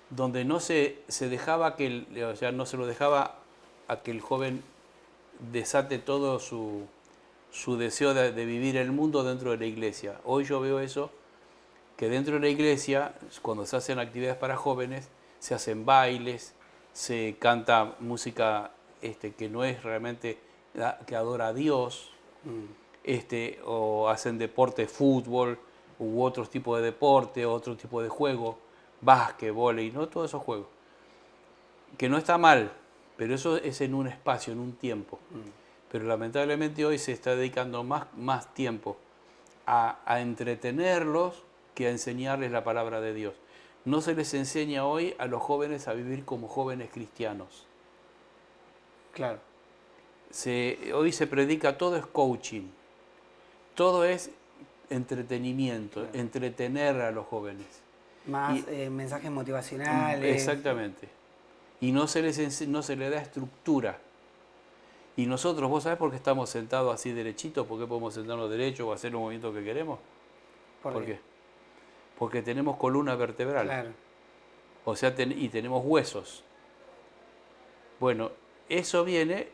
Donde no se dejaba no se lo dejaba a que el joven desate todo su deseo de vivir el mundo dentro de la iglesia. Hoy yo veo eso, que dentro de la iglesia, cuando se hacen actividades para jóvenes, se hacen bailes, se canta música que no es realmente que adora a Dios, o hacen deporte, fútbol, u otros tipos de deporte, otro tipo de juego, básquet, vóley, ¿no? Todos esos juegos. Que no está mal, pero eso es en un espacio, en un tiempo. Pero lamentablemente hoy se está dedicando más tiempo a entretenerlos que a enseñarles la palabra de Dios. No se les enseña hoy a los jóvenes a vivir como jóvenes cristianos. Claro. Hoy se predica, todo es coaching, todo es entretenimiento, claro. Entretener a los jóvenes. Más mensajes motivacionales. Exactamente. Y no se le da estructura. Y nosotros, ¿vos sabés por qué estamos sentados así derechitos? ¿Por qué podemos sentarnos derechos o hacer los movimientos que queremos? ¿Por qué? Porque tenemos columna vertebral. Claro. O sea, y tenemos huesos. Bueno, eso viene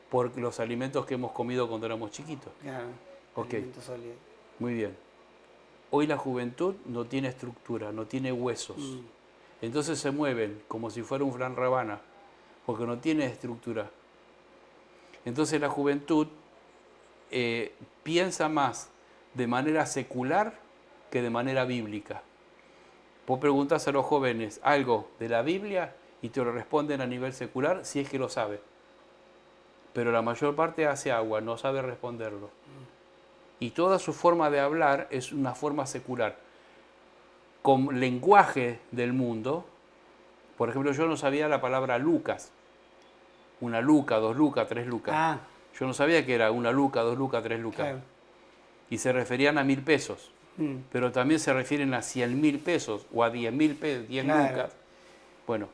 por los alimentos que hemos comido cuando éramos chiquitos. Claro. Ok. Sólido. Muy bien. Hoy la juventud no tiene estructura, no tiene huesos. Entonces se mueven como si fuera un Fran Rabana, porque no tiene estructura. Entonces la juventud piensa más de manera secular que de manera bíblica. Vos preguntás a los jóvenes algo de la Biblia y te lo responden a nivel secular si es que lo sabe. Pero la mayor parte hace agua, no sabe responderlo. Y toda su forma de hablar es una forma secular. Con lenguaje del mundo, por ejemplo, yo no sabía la palabra lucas. Una luca, 2 lucas, 3 lucas. Yo no sabía que era una luca, 2 lucas, 3 lucas. Claro. Y se referían a 1.000 pesos. Pero también se refieren a 100.000 pesos o a 10.000 pesos, 10 claro. lucas. Bueno,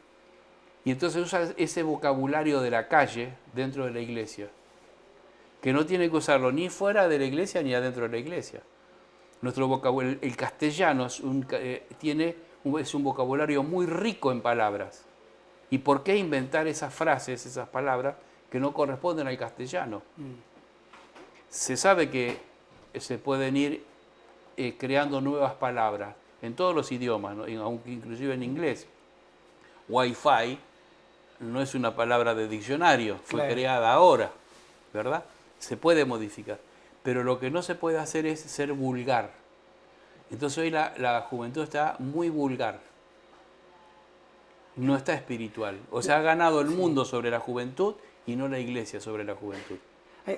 y entonces usa ese vocabulario de la calle dentro de la iglesia, que no tiene que usarlo ni fuera de la iglesia ni adentro de la iglesia. Nuestro vocabulario, el castellano es un vocabulario muy rico en palabras. ¿Y por qué inventar esas frases, esas palabras que no corresponden al castellano? Se sabe que se pueden ir creando nuevas palabras en todos los idiomas, ¿no? Aunque inclusive en inglés. Wi-Fi no es una palabra de diccionario, fue claro. creada ahora, ¿verdad? Se puede modificar, pero lo que no se puede hacer es ser vulgar. Entonces hoy la juventud está muy vulgar, no está espiritual. O sea, ha ganado el mundo sobre la juventud y no la iglesia sobre la juventud.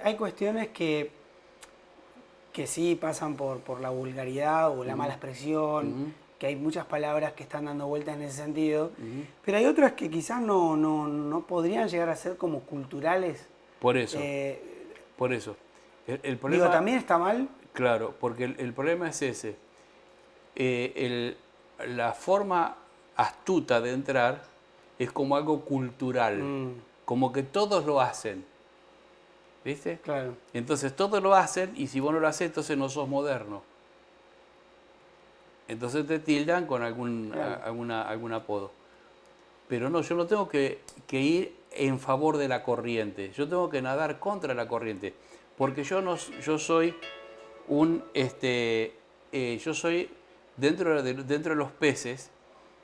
Hay cuestiones que sí pasan por la vulgaridad o la mala expresión, que hay muchas palabras que están dando vueltas en ese sentido, pero hay otras que quizás no podrían llegar a ser como culturales. Por eso. Por eso. El problema, digo, ¿también está mal? Claro, porque el problema es ese. La forma astuta de entrar es como algo cultural, como que todos lo hacen. ¿Viste? Claro. Entonces todos lo hacen y si vos no lo haces, entonces no sos moderno. Entonces te tildan con algún apodo. Pero no, yo no tengo que ir en favor de la corriente. Yo tengo que nadar contra la corriente. Porque yo soy dentro de los peces,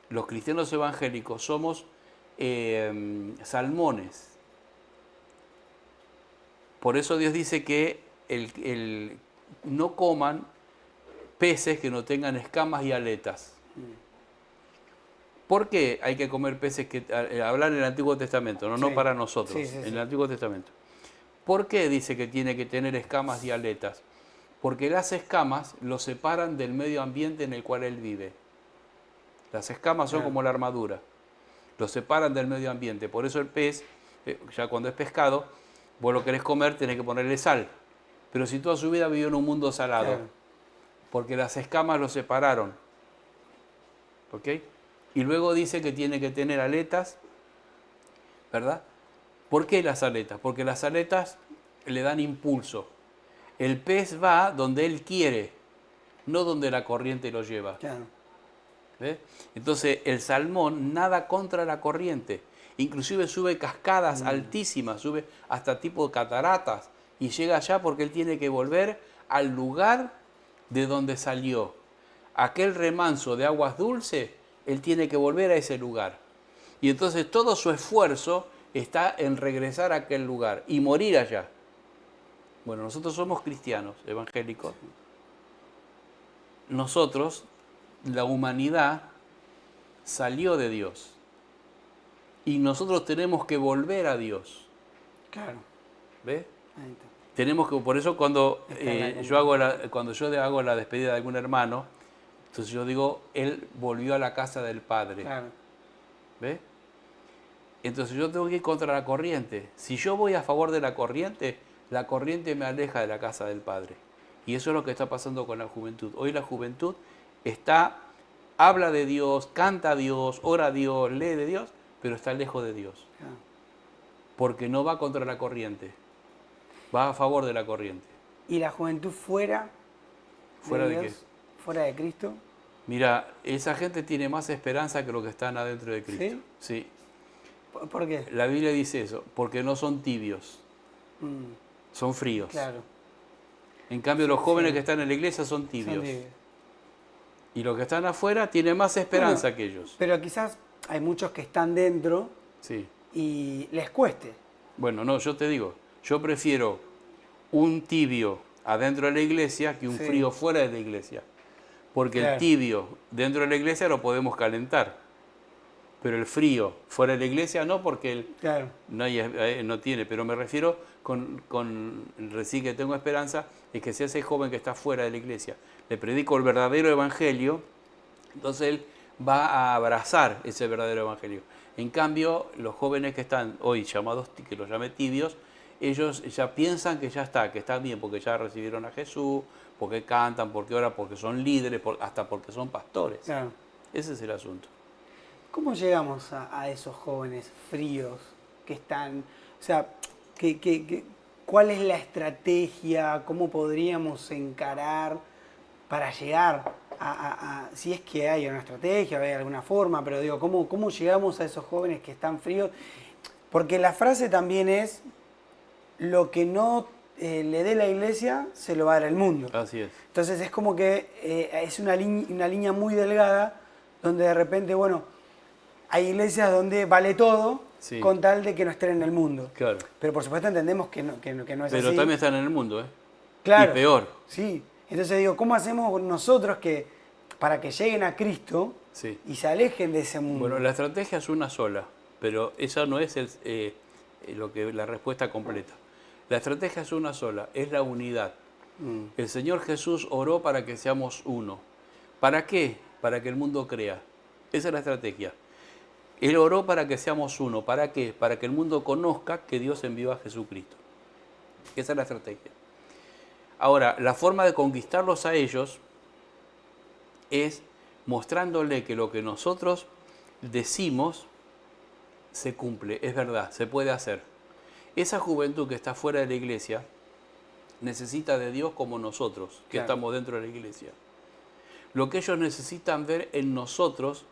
los cristianos evangélicos somos salmones. Por eso Dios dice que no coman peces que no tengan escamas y aletas. ¿Por qué hay que comer peces que hablan en el Antiguo Testamento, no para nosotros, en el Antiguo Testamento? ¿Por qué dice que tiene que tener escamas y aletas? Porque las escamas lo separan del medio ambiente en el cual él vive. Las escamas son como la armadura, lo separan del medio ambiente. Por eso el pez, ya cuando es pescado, vos lo querés comer, tenés que ponerle sal. Pero si toda su vida vivió en un mundo salado, porque las escamas lo separaron. ¿Ok? Y luego dice que tiene que tener aletas, ¿verdad? ¿Por qué las aletas? Porque las aletas le dan impulso. El pez va donde él quiere, no donde la corriente lo lleva. Claro. ¿Ves? Entonces el salmón nada contra la corriente. Inclusive sube cascadas altísimas, sube hasta tipo de cataratas. Y llega allá porque él tiene que volver al lugar de donde salió. Aquel remanso de aguas dulces, él tiene que volver a ese lugar. Y entonces todo su esfuerzo está en regresar a aquel lugar y morir allá. Bueno, nosotros somos cristianos evangélicos. Nosotros, la humanidad, salió de Dios. Y nosotros tenemos que volver a Dios. Claro. ¿Ves? Ahí está. Tenemos que, por eso cuando yo hago la despedida de algún hermano, entonces yo digo, él volvió a la casa del Padre. Claro. ¿Ves? Entonces yo tengo que ir contra la corriente. Si yo voy a favor de la corriente me aleja de la casa del Padre. Y eso es lo que está pasando con la juventud. Hoy la juventud habla de Dios, canta a Dios, ora a Dios, lee de Dios, pero está lejos de Dios. Claro. Porque no va contra la corriente, va a favor de la corriente. ¿Y la juventud fuera ¿De Dios, fuera de Cristo? Mira, esa gente tiene más esperanza que los que están adentro de Cristo. ¿Sí? Sí. ¿Por qué? La Biblia dice eso, porque no son tibios, son fríos. Claro. En cambio, los jóvenes que están en la iglesia son tibios. Son tibios. Y los que están afuera tienen más esperanza que ellos. Pero quizás hay muchos que están dentro Sí. y les cueste. Bueno, no, yo te digo, yo prefiero un tibio adentro de la iglesia que un frío fuera de la iglesia. Porque el tibio dentro de la iglesia lo podemos calentar. Pero el frío fuera de la iglesia no, porque él no tiene. Pero me refiero con recién que tengo esperanza, es que si ese joven que está fuera de la iglesia le predico el verdadero evangelio, entonces él va a abrazar ese verdadero evangelio. En cambio, los jóvenes que están hoy llamados, que los llame tibios, ellos ya piensan que ya está, que están bien, porque ya recibieron a Jesús, porque cantan, porque oran, porque son líderes, hasta porque son pastores. Claro. Ese es el asunto. ¿Cómo llegamos a esos jóvenes fríos que están? O sea, ¿cuál es la estrategia? ¿Cómo podríamos encarar para llegar a si es que hay una estrategia, hay alguna forma, pero digo, ¿cómo llegamos a esos jóvenes que están fríos? Porque la frase también es, lo que no le dé la iglesia, se lo va a dar el mundo. Así es. Entonces es como que es una línea muy delgada, donde de repente, bueno, hay iglesias donde vale todo, con tal de que no estén en el mundo. Claro. Pero por supuesto entendemos que no es así. Pero también están en el mundo, ¿eh? Claro. Y peor. Sí. Entonces digo, ¿cómo hacemos nosotros para que lleguen a Cristo y se alejen de ese mundo? Bueno, la estrategia es una sola, pero esa no es la respuesta completa. La estrategia es una sola, es la unidad. El Señor Jesús oró para que seamos uno. ¿Para qué? Para que el mundo crea. Esa es la estrategia. Él oró para que seamos uno. ¿Para qué? Para que el mundo conozca que Dios envió a Jesucristo. Esa es la estrategia. Ahora, la forma de conquistarlos a ellos es mostrándole que lo que nosotros decimos se cumple, es verdad, se puede hacer. Esa juventud que está fuera de la iglesia necesita de Dios como nosotros, que estamos dentro de la iglesia. Lo que ellos necesitan ver en nosotros,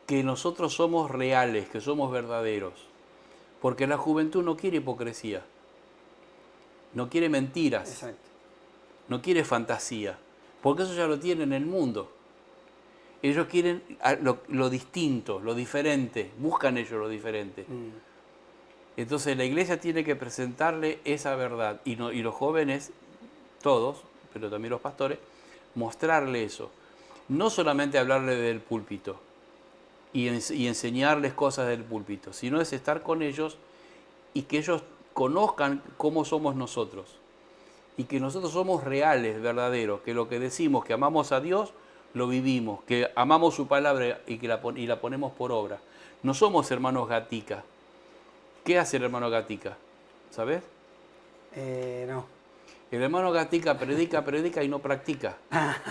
que nosotros somos reales, que somos verdaderos. Porque la juventud no quiere hipocresía, no quiere mentiras, Exacto. no quiere fantasía, porque eso ya lo tienen en el mundo. Ellos quieren lo distinto, lo diferente, buscan ellos lo diferente. Entonces la iglesia tiene que presentarle esa verdad y los jóvenes, todos, pero también los pastores, mostrarle eso. No solamente hablarle del púlpito y enseñarles cosas del púlpito, sino es estar con ellos y que ellos conozcan cómo somos nosotros. Y que nosotros somos reales, verdaderos, que lo que decimos, que amamos a Dios, lo vivimos, que amamos su palabra y que la ponemos por obra. No somos hermanos Gatica. ¿Qué hace el hermano Gatica? ¿Sabes? No. El hermano Gatica predica y no practica.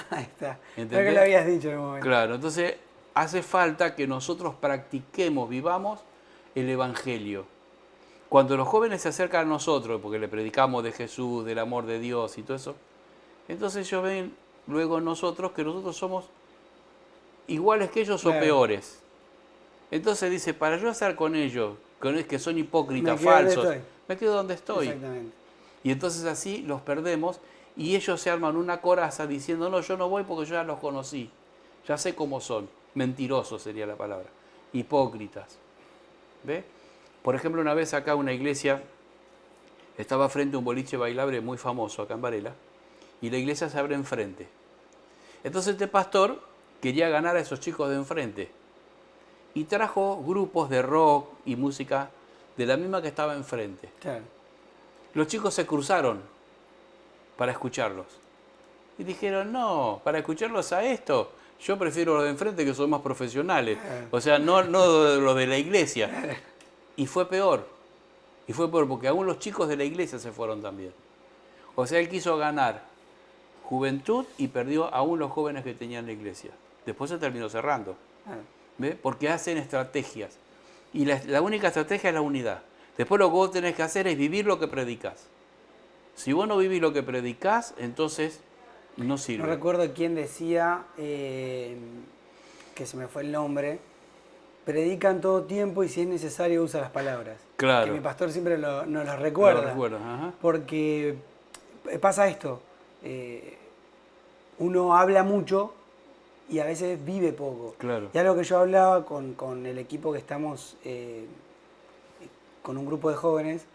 Ahí está. ¿Entendés? Creo que lo habías dicho en un momento. Claro, entonces hace falta que nosotros practiquemos, vivamos el Evangelio. Cuando los jóvenes se acercan a nosotros, porque le predicamos de Jesús, del amor de Dios y todo eso, entonces ellos ven luego en nosotros que nosotros somos iguales que ellos o peores. Entonces dice, para yo estar con ellos, que son hipócritas, falsos, me quedo donde estoy. Exactamente. Y entonces así los perdemos y ellos se arman una coraza diciendo, no, yo no voy porque yo ya los conocí, ya sé cómo son. Mentirosos sería la palabra, hipócritas. ¿Ve? Por ejemplo, una vez acá una iglesia estaba frente a un boliche bailable muy famoso acá en Varela y la iglesia se abre enfrente. Entonces este pastor quería ganar a esos chicos de enfrente y trajo grupos de rock y música de la misma que estaba enfrente. Claro. Los chicos se cruzaron para escucharlos y dijeron, no, para escucharlos a esto, yo prefiero los de enfrente que son más profesionales, o sea, no lo de la iglesia. Y fue peor porque aún los chicos de la iglesia se fueron también. O sea, él quiso ganar juventud y perdió aún los jóvenes que tenían la iglesia. Después se terminó cerrando. ¿Ve? Porque hacen estrategias. Y la única estrategia es la unidad. Después lo que vos tenés que hacer es vivir lo que predicás. Si vos no vivís lo que predicás, entonces no sirve. No recuerdo quién decía, que se me fue el nombre, predica en todo tiempo y si es necesario usa las palabras. Claro. Que mi pastor siempre nos las recuerda. Lo recuerdo, ajá. Porque pasa esto, uno habla mucho y a veces vive poco. Claro. Y algo que yo hablaba con el equipo que estamos, con un grupo de jóvenes,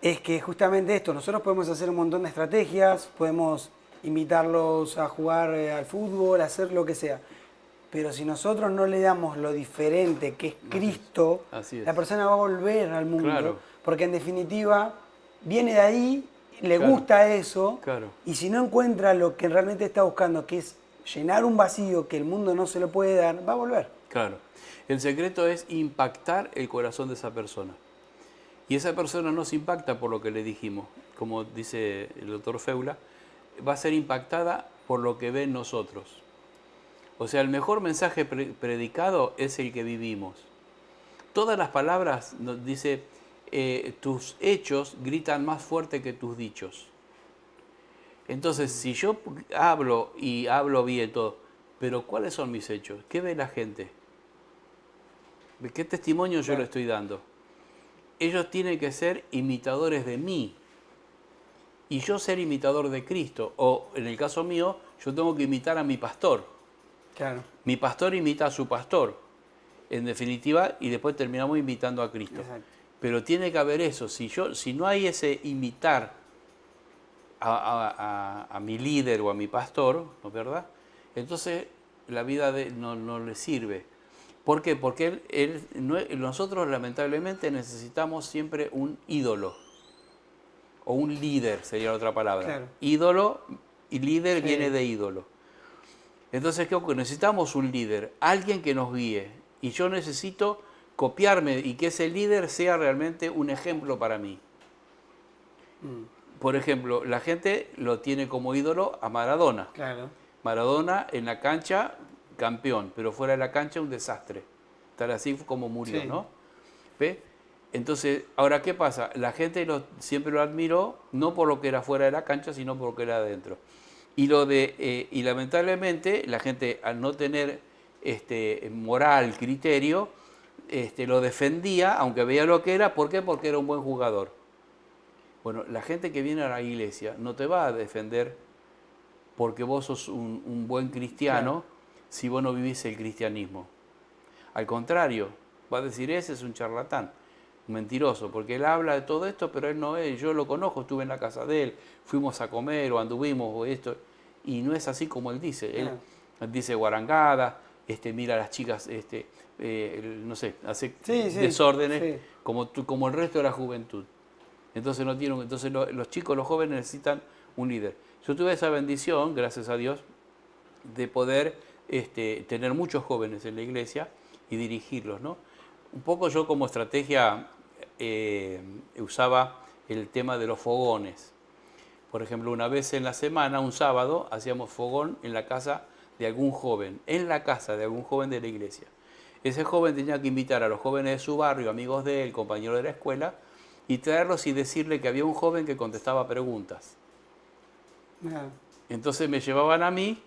es que justamente esto, nosotros podemos hacer un montón de estrategias, podemos invitarlos a jugar al fútbol, a hacer lo que sea. Pero si nosotros no le damos lo diferente que es Cristo, Así es. la persona va a volver al mundo. Claro. Porque en definitiva viene de ahí, le gusta eso, Claro. y si no encuentra lo que realmente está buscando, que es llenar un vacío que el mundo no se lo puede dar, va a volver. Claro. El secreto es impactar el corazón de esa persona. Y esa persona no se impacta por lo que le dijimos. Como dice el doctor Feula, va a ser impactada por lo que ve en nosotros. O sea, el mejor mensaje predicado es el que vivimos. Todas las palabras, nos dice, tus hechos gritan más fuerte que tus dichos. Entonces, si yo hablo y hablo bien todo, pero ¿cuáles son mis hechos? ¿Qué ve la gente? ¿Qué testimonio yo le estoy dando? Ellos tienen que ser imitadores de mí y yo ser imitador de Cristo. O en el caso mío, yo tengo que imitar a mi pastor. Claro. Mi pastor imita a su pastor, en definitiva, y después terminamos imitando a Cristo. Exacto. Pero tiene que haber eso. Si no hay ese imitar a mi líder o a mi pastor, ¿no es verdad? Entonces la vida no le sirve. ¿Por qué? Porque nosotros lamentablemente necesitamos siempre un ídolo. O un líder, sería la otra palabra. Claro. Ídolo y líder Sí. viene de ídolo. Entonces, ¿qué ocurre? Necesitamos un líder, alguien que nos guíe. Y yo necesito copiarme y que ese líder sea realmente un ejemplo para mí. Por ejemplo, la gente lo tiene como ídolo a Maradona. Claro. Maradona en la cancha, campeón, pero fuera de la cancha un desastre. Tal así como murió, Sí. ¿no? ¿Ve? Entonces, ahora, ¿qué pasa? La gente siempre lo admiró, no por lo que era fuera de la cancha, sino por lo que era adentro. Y lamentablemente la gente, al no tener moral, criterio, lo defendía, aunque veía lo que era. ¿Por qué? Porque era un buen jugador. Bueno, la gente que viene a la iglesia no te va a defender porque vos sos un buen cristiano, si vos no vivís el cristianismo. Al contrario, va a decir, ese es un charlatán. un mentiroso, porque él habla de todo esto, pero él no es. Yo lo conozco, estuve en la casa de él, fuimos a comer o anduvimos o esto, y no es así como él dice. Él dice guarangada, mira a las chicas, no sé, hace desórdenes como el resto de la juventud. Entonces los chicos, los jóvenes necesitan un líder. Yo tuve esa bendición, gracias a Dios, de poder tener muchos jóvenes en la iglesia y dirigirlos, ¿no? Un poco yo como estrategia usaba el tema de los fogones. Por ejemplo, una vez en la semana, un sábado, hacíamos fogón en la casa de algún joven, de la iglesia. Ese joven tenía que invitar a los jóvenes de su barrio, amigos de él, compañeros de la escuela, y traerlos y decirle que había un joven que contestaba preguntas. Entonces me llevaban a mí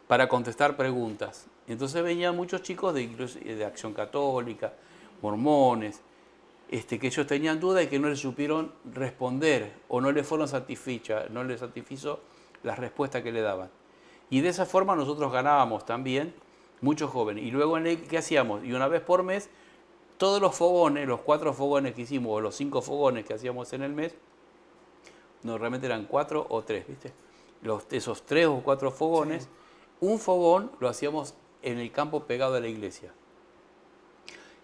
para contestar preguntas. Entonces venían muchos chicos de Acción Católica, mormones, que ellos tenían dudas y que no les supieron responder o no les fueron satisfechas, no les satisfizo las respuestas que le daban. Y de esa forma nosotros ganábamos también muchos jóvenes. Y luego, ¿qué hacíamos? Y una vez por mes, todos los fogones, los 4 fogones que hicimos, o los 5 fogones que hacíamos en el mes, no, realmente eran 4 o 3, ¿viste? Esos 3 o 4 fogones, un fogón lo hacíamos en el campo pegado a la iglesia.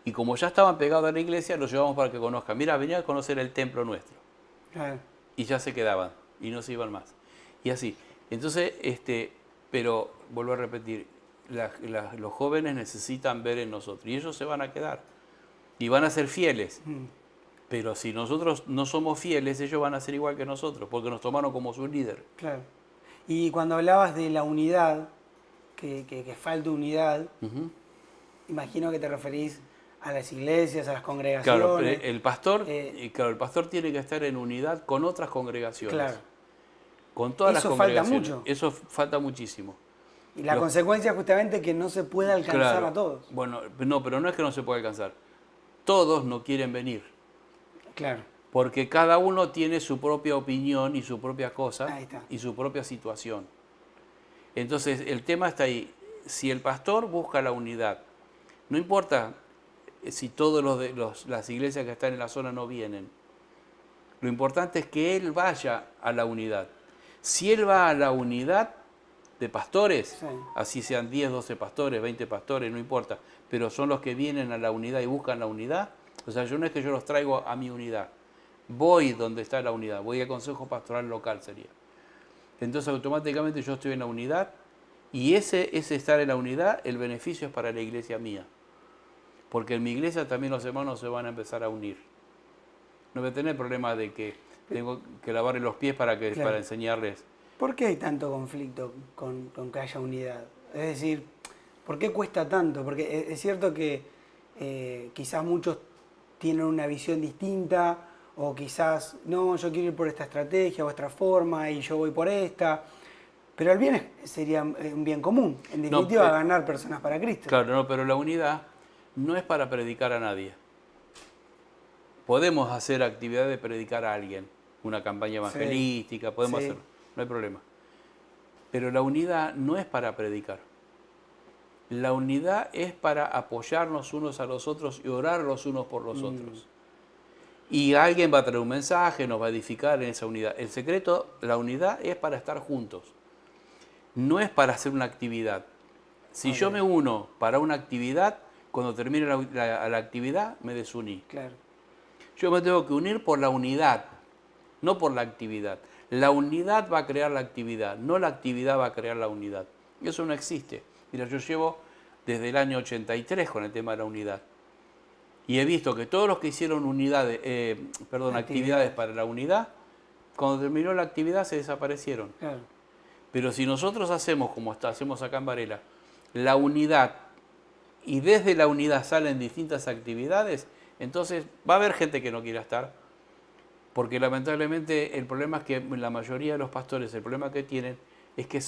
Y como ya estaban pegados a la iglesia, los llevamos para que conozcan. Mira, venía a conocer el templo nuestro. Y ya se quedaban, y no se iban más. Y así. Entonces, pero vuelvo a repetir, los jóvenes necesitan ver en nosotros. Y ellos se van a quedar. Y van a ser fieles. Pero si nosotros no somos fieles, ellos van a ser igual que nosotros, porque nos tomaron como su líder. Claro. Y cuando hablabas de la unidad, que falta unidad, imagino que te referís a las iglesias, a las congregaciones. Claro, el pastor tiene que estar en unidad con otras congregaciones. Claro. Con todas las congregaciones. Falta mucho. Eso falta muchísimo. Y la consecuencia es justamente que no se puede alcanzar a todos. Bueno, no, pero no es que no se pueda alcanzar. Todos no quieren venir. Claro. Porque cada uno tiene su propia opinión y su propia cosa y su propia situación. Entonces, el tema está ahí. Si el pastor busca la unidad, no importa si todas las iglesias que están en la zona no vienen. Lo importante es que él vaya a la unidad. Si él va a la unidad de pastores, así sean 10, 12 pastores, 20 pastores, no importa, pero son los que vienen a la unidad y buscan la unidad. O sea, yo no es que yo los traigo a mi unidad. Voy donde está la unidad, voy al consejo pastoral local sería. Entonces automáticamente yo estoy en la unidad y ese estar en la unidad, el beneficio es para la iglesia mía. Porque en mi iglesia también los hermanos se van a empezar a unir. No voy a tener problema de que tengo que lavarle los pies para enseñarles. ¿Por qué hay tanto conflicto con que haya unidad? Es decir, ¿por qué cuesta tanto? Porque es cierto que quizás muchos tienen una visión distinta, o quizás, no, yo quiero ir por esta estrategia o esta forma y yo voy por esta. Pero el bien sería un bien común, en definitiva, ganar personas para Cristo. Claro, no, pero la unidad no es para predicar a nadie. Podemos hacer actividad de predicar a alguien, una campaña evangelística, podemos hacerlo, no hay problema. Pero la unidad no es para predicar. La unidad es para apoyarnos unos a los otros y orar los unos por los otros. Y alguien va a traer un mensaje, nos va a edificar en esa unidad. El secreto, la unidad es para estar juntos. No es para hacer una actividad. Si yo me uno para una actividad, cuando termine la actividad, me desuní. Claro. Yo me tengo que unir por la unidad, no por la actividad. La unidad va a crear la actividad, no la actividad va a crear la unidad. Y eso no existe. Mira, yo llevo desde el año 83 con el tema de la unidad. Y he visto que todos los que hicieron actividades para la unidad, cuando terminó la actividad se desaparecieron. Claro. Pero si nosotros hacemos, como hacemos acá en Varela, la unidad, y desde la unidad salen distintas actividades, entonces va a haber gente que no quiera estar, porque lamentablemente el problema es que la mayoría de los pastores, el problema que tienen es que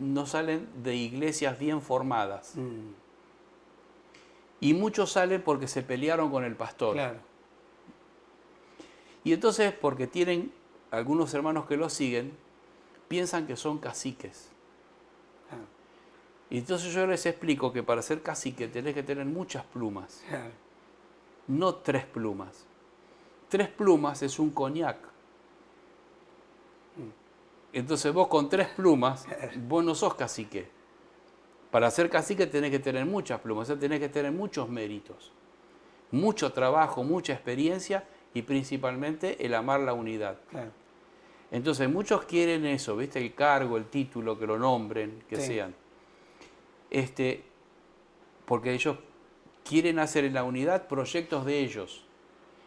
no salen de iglesias bien formadas. Y muchos salen porque se pelearon con el pastor. Claro. Y entonces, porque tienen algunos hermanos que los siguen, piensan que son caciques. Claro. Y entonces yo les explico que para ser cacique tenés que tener muchas plumas. Claro. no 3 plumas. 3 plumas es un coñac. Entonces vos con 3 plumas, vos no sos cacique. Para ser cacique tenés que tener muchas plumas, o sea, tenés que tener muchos méritos, mucho trabajo, mucha experiencia y principalmente el amar la unidad. Claro. Entonces muchos quieren eso, ¿viste? El cargo, el título, que lo nombren, que Sí. sean. Porque ellos quieren hacer en la unidad proyectos de ellos.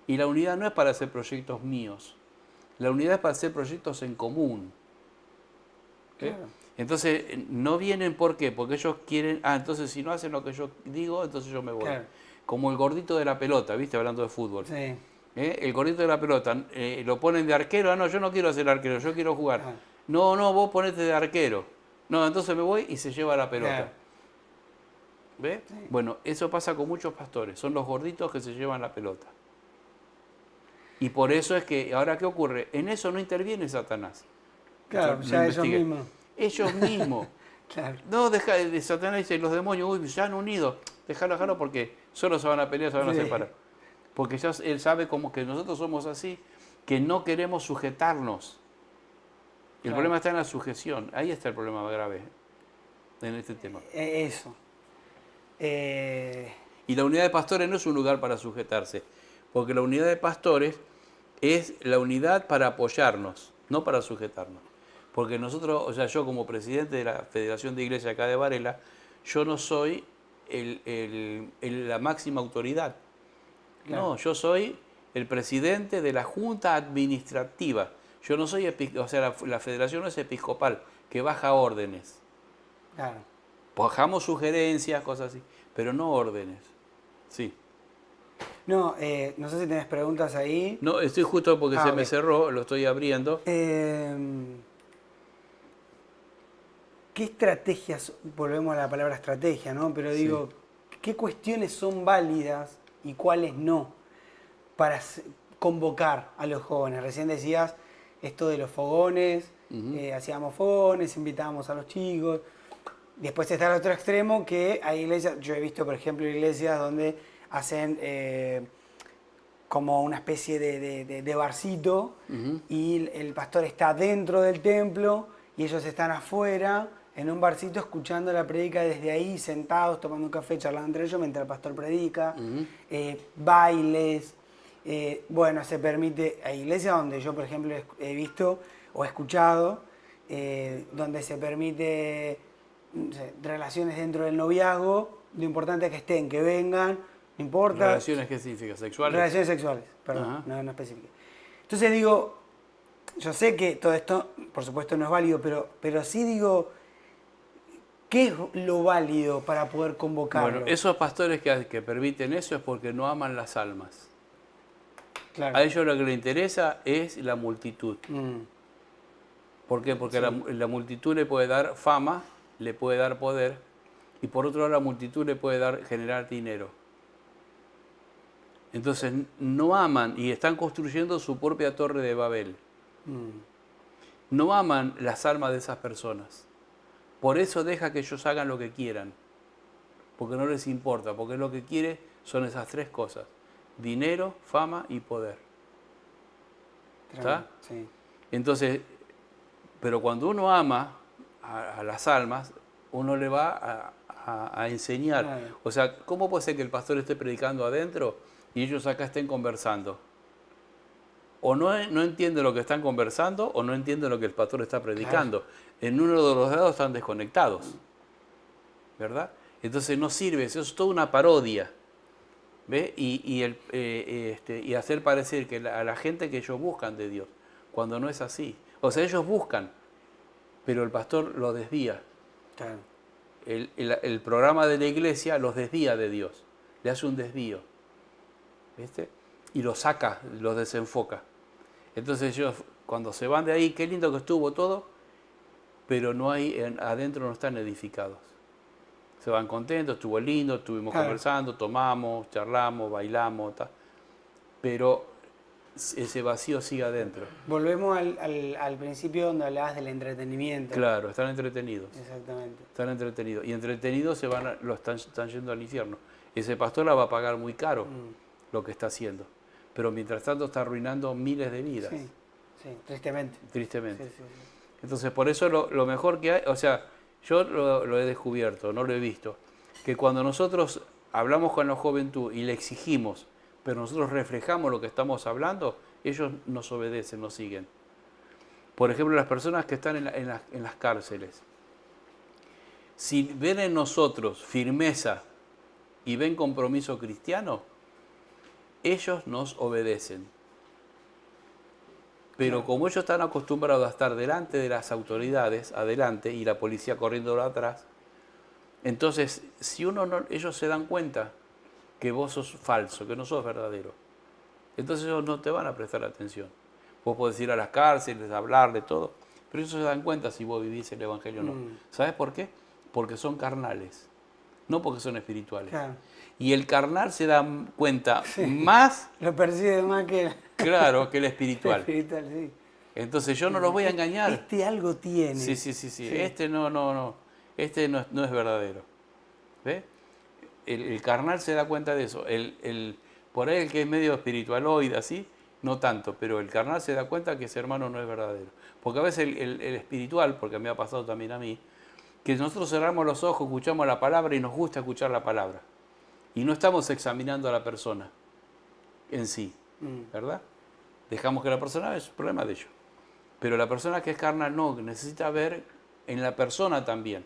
Y la unidad no es para hacer proyectos míos. La unidad es para hacer proyectos en común. Claro. Entonces, no vienen, ¿por qué? Porque ellos quieren, entonces si no hacen lo que yo digo, entonces yo me voy. Claro. Como el gordito de la pelota, ¿viste? Hablando de fútbol. Sí. El gordito de la pelota, lo ponen de arquero, no, yo no quiero ser arquero, yo quiero jugar. Ah. No, vos ponete de arquero. No, entonces me voy y se lleva la pelota. Claro. ¿Ves? Sí. Bueno, eso pasa con muchos pastores, son los gorditos que se llevan la pelota. Y por eso es que, ahora, ¿qué ocurre? En eso no interviene Satanás. Claro, No ya ellos investigue. mismos. Ellos mismos. Claro. No, Satanás dice, los demonios, uy, ya han unido. Déjalo porque solo se van a pelear, se van a Sí. separar. Porque ya él sabe como que nosotros somos así, que no queremos sujetarnos. El Claro. problema está en la sujeción. Ahí está el problema más grave en este tema. Eso. Y la unidad de pastores no es un lugar para sujetarse, porque la unidad de pastores es la unidad para apoyarnos, no para sujetarnos. Porque nosotros, o sea, yo como presidente de la Federación de Iglesias acá de Varela, yo no soy la máxima autoridad. Claro. No, yo soy el presidente de la Junta Administrativa. Yo no soy, o sea, la federación no es episcopal, que baja órdenes. Claro. Bajamos sugerencias, cosas así, pero no órdenes. Sí. No, no sé si tenés preguntas ahí. No, estoy justo porque se Ok. me cerró, lo estoy abriendo. ¿Qué estrategias, volvemos a la palabra estrategia, ¿no? Pero digo, ¿qué cuestiones son válidas y cuáles no para convocar a los jóvenes? Recién decías esto de los fogones, hacíamos fogones, invitábamos a los chicos. Después está el otro extremo que hay iglesias, yo he visto por ejemplo iglesias donde hacen como una especie de barcito y el pastor está dentro del templo y ellos están afuera en un barcito escuchando la prédica desde ahí, sentados, tomando un café, charlando entre ellos mientras el pastor predica, bailes. Bueno, se permite, hay iglesias donde yo por ejemplo he visto o he escuchado donde se permite, no sé, relaciones dentro del noviazgo, lo importante es que estén, que vengan, no importa. ¿Relaciones qué significa? ¿Sexuales? Relaciones sexuales, perdón, Ajá. no específicas. Entonces digo, yo sé que todo esto, por supuesto, no es válido, pero sí digo, ¿qué es lo válido para poder convocarlo? Bueno, esos pastores que permiten eso es porque no aman las almas. Claro. A ellos lo que les interesa es la multitud. ¿Por qué? Porque la multitud le puede dar fama, le puede dar poder, y por otro lado la multitud le puede generar dinero. Entonces no aman y están construyendo su propia torre de Babel. No aman las almas de esas personas. Por eso deja que ellos hagan lo que quieran. Porque no les importa, porque lo que quiere son esas 3 cosas. Dinero, fama y poder. ¿Está? Sí. Entonces, pero cuando uno ama a las almas, uno le va a enseñar. Claro. O sea, ¿cómo puede ser que el pastor esté predicando adentro y ellos acá estén conversando? O no entienden lo que están conversando o no entienden lo que el pastor está predicando. En uno de los lados están desconectados. ¿Verdad? Entonces no sirve, eso es toda una parodia. ¿Ve? Y hacer parecer que a la gente que ellos buscan de Dios, cuando no es así. O sea, ellos buscan, pero el pastor los desvía. Claro. El programa de la iglesia los desvía de Dios, le hace un desvío, ¿viste? Y los saca, los desenfoca. Entonces ellos, cuando se van de ahí, qué lindo que estuvo todo, pero adentro no están edificados. Se van contentos, estuvo lindo, estuvimos conversando, tomamos, charlamos, bailamos, pero ese vacío sigue adentro. Volvemos al principio donde hablabas del entretenimiento. Claro, están entretenidos. Exactamente. Están entretenidos. Y entretenidos están yendo al infierno. Ese pastor la va a pagar muy caro. lo que está haciendo. Pero mientras tanto está arruinando miles de vidas. Sí, sí, tristemente. Tristemente. Sí, sí, sí. Entonces, por eso lo mejor que hay, o sea, yo lo he descubierto, no lo he visto, que cuando nosotros hablamos con la juventud y le exigimos, pero nosotros reflejamos lo que estamos hablando, ellos nos obedecen, nos siguen. Por ejemplo, las personas que están en las cárceles, si ven en nosotros firmeza y ven compromiso cristiano, ellos nos obedecen. Pero como ellos están acostumbrados a estar delante de las autoridades, adelante, y la policía corriendo atrás, entonces, si ellos se dan cuenta que vos sos falso, que no sos verdadero, entonces ellos no te van a prestar atención. Vos podés ir a las cárceles, hablarle, todo, pero ellos se dan cuenta si vos vivís el Evangelio o no. ¿Sabes por qué? Porque son carnales, no porque son espirituales. Claro. Y el carnal se da cuenta más... Lo percibe más que Claro, que el espiritual. el espiritual, sí. Entonces yo no los voy a engañar. Este algo tiene. Sí. Este no. Este no es verdadero. ¿Ves? El carnal se da cuenta de eso. Por ahí el que es medio espiritualoide, así, no tanto. Pero el carnal se da cuenta que ese hermano no es verdadero. Porque a veces el espiritual, porque me ha pasado también a mí, que nosotros cerramos los ojos, escuchamos la palabra y nos gusta escuchar la palabra. Y no estamos examinando a la persona en sí. ¿Verdad? Dejamos que la persona es un problema de ellos. Pero la persona que es carnal no, necesita ver en la persona también.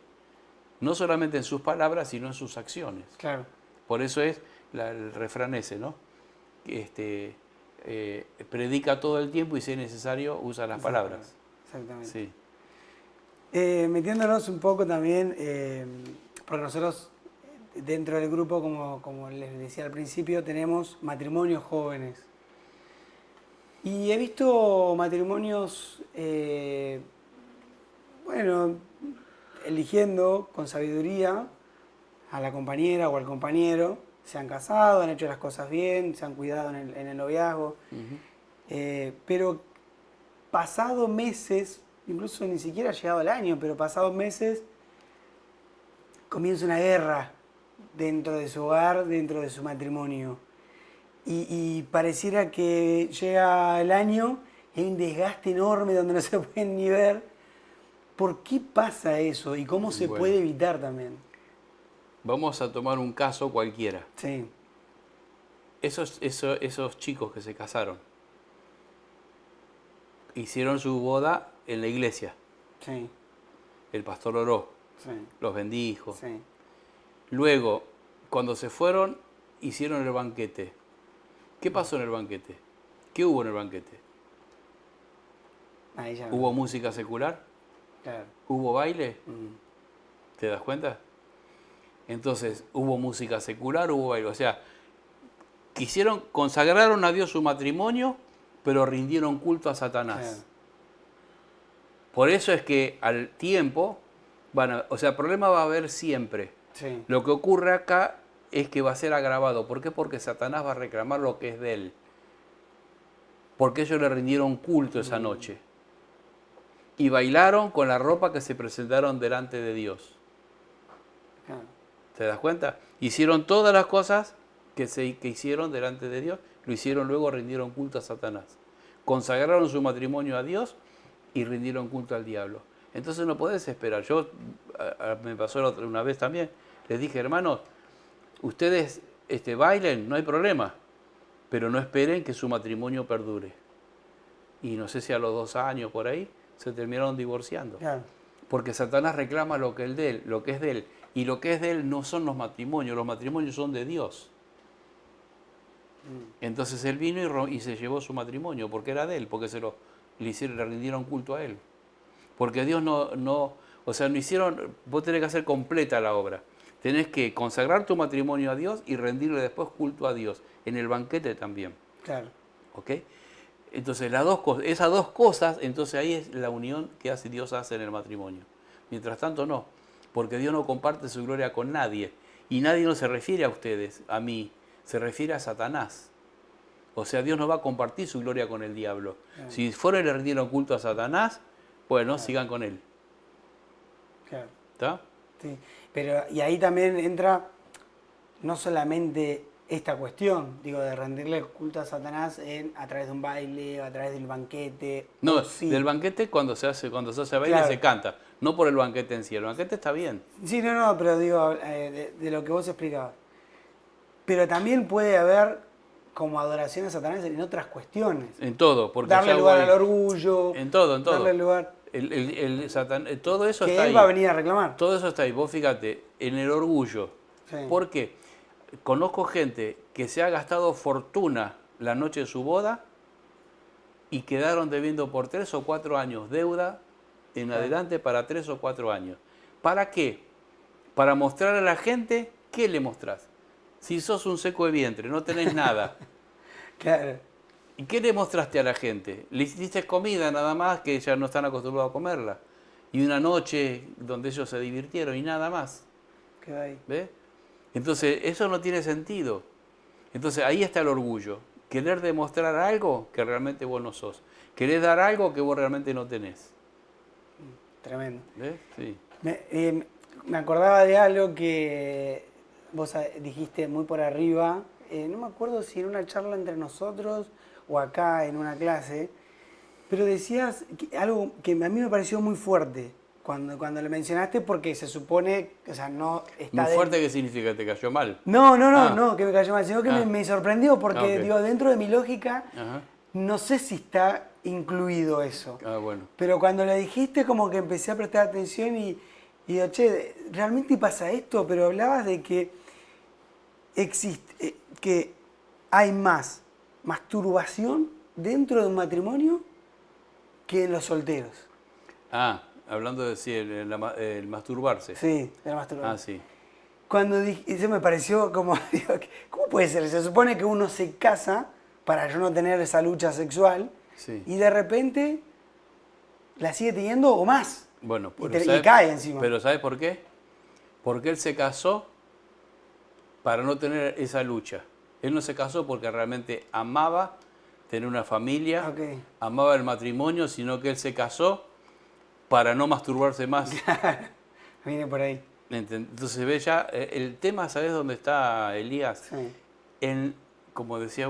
No solamente en sus palabras, sino en sus acciones. Claro. Por eso es el refrán ese, ¿no? Predica todo el tiempo y si es necesario usa las palabras. Exactamente. Sí. Metiéndonos un poco también, porque nosotros dentro del grupo, como les decía al principio, tenemos matrimonios jóvenes. Y he visto matrimonios, eligiendo con sabiduría a la compañera o al compañero, se han casado, han hecho las cosas bien, se han cuidado en el noviazgo, pero pasados meses, incluso ni siquiera ha llegado el año, pero pasados meses, comienza una guerra dentro de su hogar, dentro de su matrimonio. Y pareciera que llega el año y hay un desgaste enorme donde no se pueden ni ver. ¿Por qué pasa eso y cómo se puede evitar también? Vamos a tomar un caso cualquiera. Sí. Esos chicos que se casaron hicieron su boda en la iglesia. Sí. El pastor oró, Sí. los bendijo. Sí. Luego, cuando se fueron, hicieron el banquete. ¿Qué pasó en el banquete? ¿Qué hubo en el banquete? Ahí ya ¿Hubo música secular? Claro. ¿Hubo baile? ¿Te das cuenta? Entonces, hubo música secular, hubo baile. O sea, consagraron a Dios su matrimonio, pero rindieron culto a Satanás. Claro. Por eso es que al tiempo, el problema va a haber siempre. Sí. Lo que ocurre acá es que va a ser agravado. ¿Por qué? Porque Satanás va a reclamar lo que es de él. Porque ellos le rindieron culto esa noche. Y bailaron con la ropa que se presentaron delante de Dios. Claro. ¿Te das cuenta? Hicieron todas las cosas que hicieron delante de Dios, lo hicieron luego, rindieron culto a Satanás. Consagraron su matrimonio a Dios y rindieron culto al diablo. Entonces no podés esperar. Me pasó una vez también, les dije, hermanos, ustedes bailen, no hay problema, pero no esperen que su matrimonio perdure. Y no sé si a los 2 años por ahí se terminaron divorciando. Claro. Porque Satanás reclama lo que es de él. Y lo que es de él no son los matrimonios son de Dios. Entonces él vino y se llevó su matrimonio, porque era de él, porque le rindieron culto a él. Porque Dios no hicieron, vos tenés que hacer completa la obra. Tenés que consagrar tu matrimonio a Dios y rendirle después culto a Dios, en el banquete también. Claro. ¿Ok? Entonces esas dos cosas, entonces ahí es la unión que Dios hace en el matrimonio. Mientras tanto no, porque Dios no comparte su gloria con nadie. Y nadie no se refiere a ustedes, a mí, se refiere a Satanás. O sea, Dios no va a compartir su gloria con el diablo. Claro. Si fueron y le rindieron culto a Satanás, bueno, claro, sigan con él. Claro. ¿Está? Sí. Pero, y ahí también entra no solamente esta cuestión, digo, de rendirle culto a Satanás a través de un baile, a través del banquete. No, sí. del banquete cuando se hace baile Claro. se canta, no por el banquete en sí. El banquete está bien. Sí, no, pero digo, de lo que vos explicabas. Pero también puede haber como adoración a Satanás en otras cuestiones. En todo, porque Darle ya lugar voy- al orgullo. En todo. Darle lugar. Todo eso Que está él ahí. va a venir a reclamar. Todo eso está ahí. Vos fíjate, en el orgullo. Sí. Porque conozco gente que se ha gastado fortuna la noche de su boda y quedaron debiendo por 3 o 4 años deuda en adelante para 3 o 4 años. ¿Para qué? Para mostrar a la gente, ¿qué le mostrás? Si sos un seco de vientre, no tenés nada. Claro. ¿Y qué le mostraste a la gente? Le hiciste comida nada más, que ya no están acostumbrados a comerla. Y una noche donde ellos se divirtieron y nada más. Quedó ahí. ¿Ves? Entonces, eso no tiene sentido. Entonces, ahí está el orgullo. Querer demostrar algo que realmente vos no sos. Querer dar algo que vos realmente no tenés. Tremendo. ¿Ves? Sí. Me acordaba de algo que vos dijiste muy por arriba. No me acuerdo si en una charla entre nosotros o acá en una clase, pero decías algo que a mí me pareció muy fuerte cuando le mencionaste, porque se supone, o sea, no está... ¿Muy fuerte qué significa? ¿Te cayó mal? No, que me cayó mal, sino que Ah. me sorprendió porque, Ok. digo, dentro de mi lógica, Ajá. no sé si está incluido eso. Ah, bueno. Pero cuando lo dijiste, como que empecé a prestar atención y digo, che, ¿realmente pasa esto? Pero hablabas de que existe, que hay más masturbación dentro de un matrimonio que en los solteros. Ah, hablando de sí, el masturbarse. Sí, de la masturbación. Ah, sí. Cuando dije, eso me pareció como, digo, ¿cómo puede ser? Se supone que uno se casa para yo no tener esa lucha sexual Sí. y de repente la sigue teniendo o más. Bueno, Y pero y cae encima. Pero ¿sabes por qué? Porque él se casó para no tener esa lucha. Él no se casó porque realmente amaba tener una familia, Ok. amaba el matrimonio, sino que él se casó para no masturbarse más. Viene por ahí. Entonces ve ya, el tema, ¿sabes dónde está, Elías? Sí. Como decía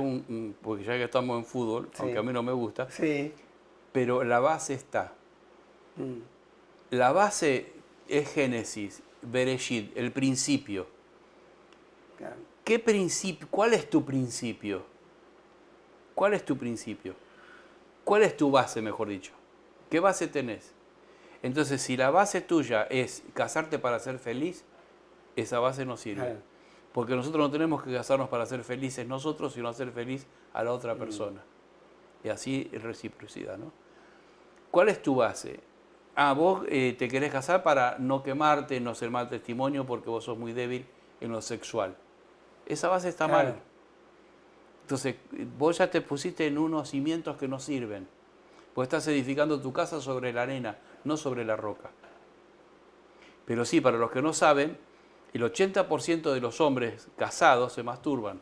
porque ya que estamos en fútbol, Sí. aunque a mí no me gusta, Sí. pero la base está. Mm. La base es Génesis, Bereshit, el principio. Claro. ¿Qué principio? ¿Cuál es tu principio? ¿Cuál es tu principio? ¿Cuál es tu base, mejor dicho? ¿Qué base tenés? Entonces, si la base tuya es casarte para ser feliz, esa base no sirve. Claro. Porque nosotros no tenemos que casarnos para ser felices nosotros, sino hacer feliz a la otra persona. Y así es reciprocidad, ¿no? ¿Cuál es tu base? Vos te querés casar para no quemarte, no ser mal testimonio porque vos sos muy débil en lo sexual. Esa base está Claro. mal. Entonces, vos ya te pusiste en unos cimientos que no sirven. Vos estás edificando tu casa sobre la arena, no sobre la roca. Pero sí, para los que no saben, el 80% de los hombres casados se masturban.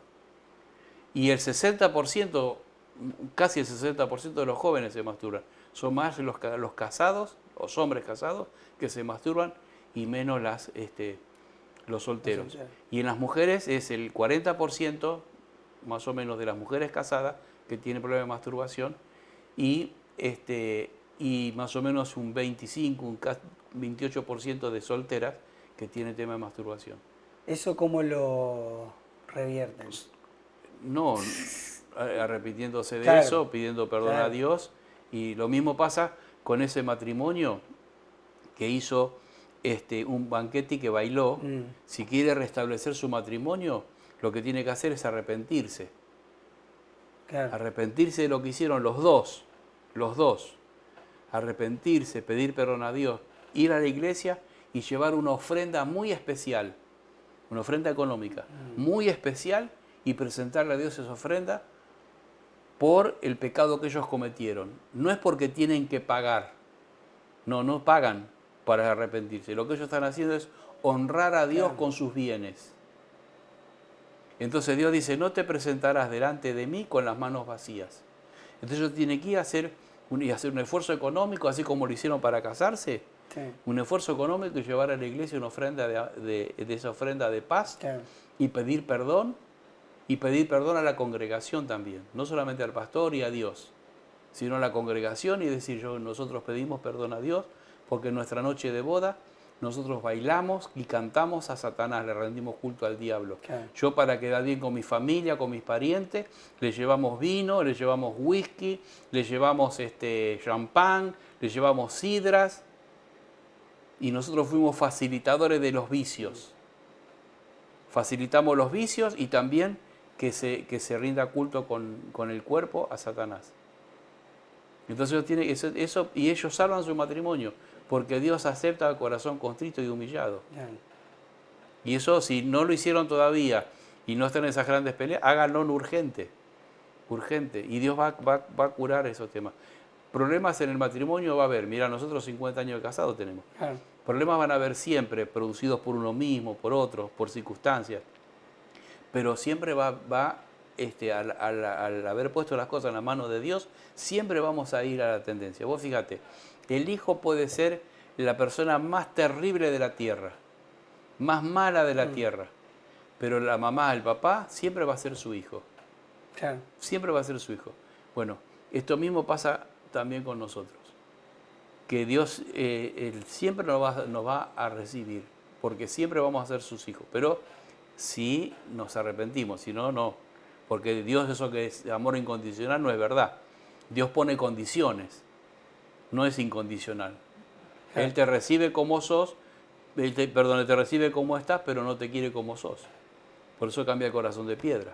Y el 60%, casi el 60% de los jóvenes se masturban. Son más los casados, los hombres casados, que se masturban y menos los solteros. Los solteros. Y en las mujeres es el 40% más o menos de las mujeres casadas que tienen problemas de masturbación y más o menos un 28% de solteras que tienen tema de masturbación. ¿Eso cómo lo revierten? No, arrepintiéndose de Claro. eso, pidiendo perdón Claro. a Dios. Y lo mismo pasa con ese matrimonio que hizo un banquete y que bailó. Mm. Si quiere restablecer su matrimonio, lo que tiene que hacer es arrepentirse. Claro. Arrepentirse de lo que hicieron los dos. Arrepentirse, pedir perdón a Dios, ir a la iglesia y llevar una ofrenda muy especial, una ofrenda económica muy especial y presentarle a Dios esa ofrenda por el pecado que ellos cometieron. No es porque tienen que pagar, no pagan para arrepentirse. Lo que ellos están haciendo es honrar a Dios Claro. con sus bienes. Entonces Dios dice, no te presentarás delante de mí con las manos vacías. Entonces ellos tienen que ir a hacer un esfuerzo económico, así como lo hicieron para casarse, Sí. un esfuerzo económico y llevar a la iglesia una ofrenda de esa ofrenda de paz Claro. y pedir perdón y pedir perdón a la congregación también, no solamente al pastor y a Dios, sino a la congregación y decir, nosotros pedimos perdón a Dios porque en nuestra noche de boda nosotros bailamos y cantamos a Satanás, le rendimos culto al diablo. Claro. Yo, para quedar bien con mi familia, con mis parientes, le llevamos vino, le llevamos whisky, le llevamos champán, le llevamos sidras, y nosotros fuimos facilitadores de los vicios. Facilitamos los vicios y también que se rinda culto con el cuerpo a Satanás. Entonces eso, y ellos salvan su matrimonio, porque Dios acepta el corazón contrito y humillado. Claro. Y eso, si no lo hicieron todavía y no están en esas grandes peleas, háganlo urgente. Y Dios va a curar esos temas. Problemas en el matrimonio va a haber. Mira, nosotros 50 años de casado tenemos. Claro. Problemas van a haber siempre, producidos por uno mismo, por otros, por circunstancias. Pero siempre al haber puesto las cosas en la mano de Dios, siempre vamos a ir a la tendencia. Vos fíjate, el hijo puede ser la persona más terrible de la tierra, más mala de la tierra, pero la mamá, el papá, siempre va a ser su hijo. Claro. Siempre va a ser su hijo. Bueno, esto mismo pasa también con nosotros. Que Dios Él siempre nos va a recibir, porque siempre vamos a ser sus hijos. Pero si nos arrepentimos, si no, no. Porque Dios, eso que es amor incondicional, no es verdad. Dios pone condiciones, no es incondicional. Claro. Él te recibe como sos, Él te recibe como estás, pero no te quiere como sos. Por eso cambia el corazón de piedra.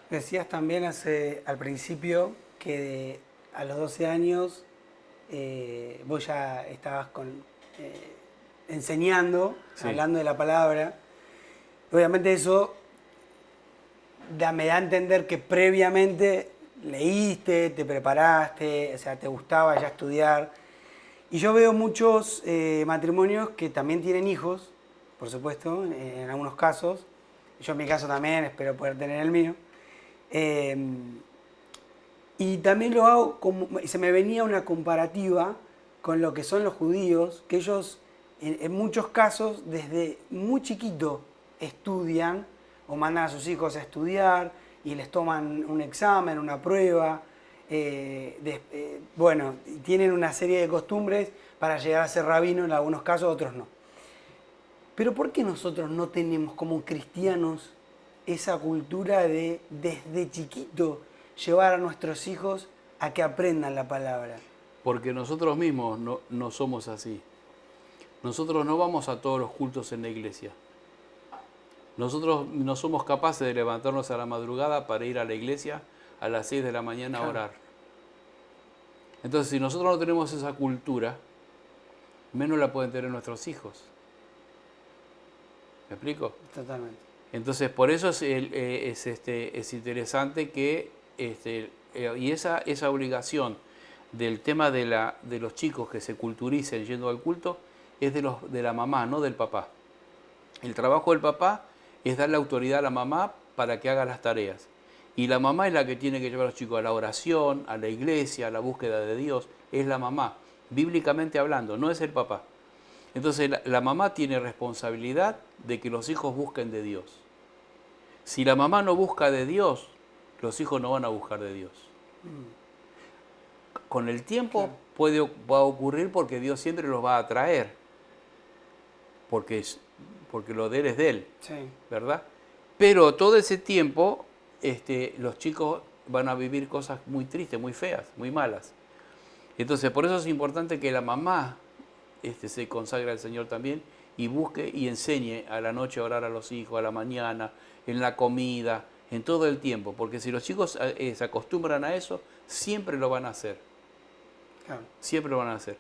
Decías también al principio que a los 12 años vos ya estabas enseñando, Sí. hablando de la palabra. Obviamente eso me da a entender que previamente leíste, te preparaste, o sea, te gustaba ya estudiar. Y yo veo muchos matrimonios que también tienen hijos, por supuesto, en algunos casos. Yo en mi caso también, espero poder tener el mío. Y también lo hago, se me venía una comparativa con lo que son los judíos, que ellos en muchos casos desde muy chiquito estudian o mandan a sus hijos a estudiar y les toman un examen, una prueba. Bueno, tienen una serie de costumbres para llegar a ser rabino en algunos casos, otros no. Pero ¿por qué nosotros no tenemos como cristianos esa cultura de desde chiquito llevar a nuestros hijos a que aprendan la palabra? Porque nosotros mismos no somos así. Nosotros no vamos a todos los cultos en la iglesia. Nosotros no somos capaces de levantarnos a la madrugada para ir a la iglesia a las 6 de la mañana a orar. Entonces, si nosotros no tenemos esa cultura, menos la pueden tener nuestros hijos. ¿Me explico? Totalmente. Entonces, por eso es interesante que, y esa obligación del tema de los chicos que se culturicen yendo al culto, es de la mamá, no del papá. El trabajo del papá es darle autoridad a la mamá para que haga las tareas. Y la mamá es la que tiene que llevar a los chicos a la oración, a la iglesia, a la búsqueda de Dios. Es la mamá, bíblicamente hablando, no es el papá. Entonces la mamá tiene responsabilidad de que los hijos busquen de Dios. Si la mamá no busca de Dios, los hijos no van a buscar de Dios. Con el tiempo va a ocurrir porque Dios siempre los va a traer. Porque lo de Él es de Él, Sí. ¿verdad? Pero todo ese tiempo los chicos van a vivir cosas muy tristes, muy feas, muy malas. Entonces, por eso es importante que la mamá se consagre al Señor también y busque y enseñe a la noche a orar a los hijos, a la mañana, en la comida, en todo el tiempo. Porque si los chicos se acostumbran a eso, siempre lo van a hacer. Claro. Siempre lo van a hacer.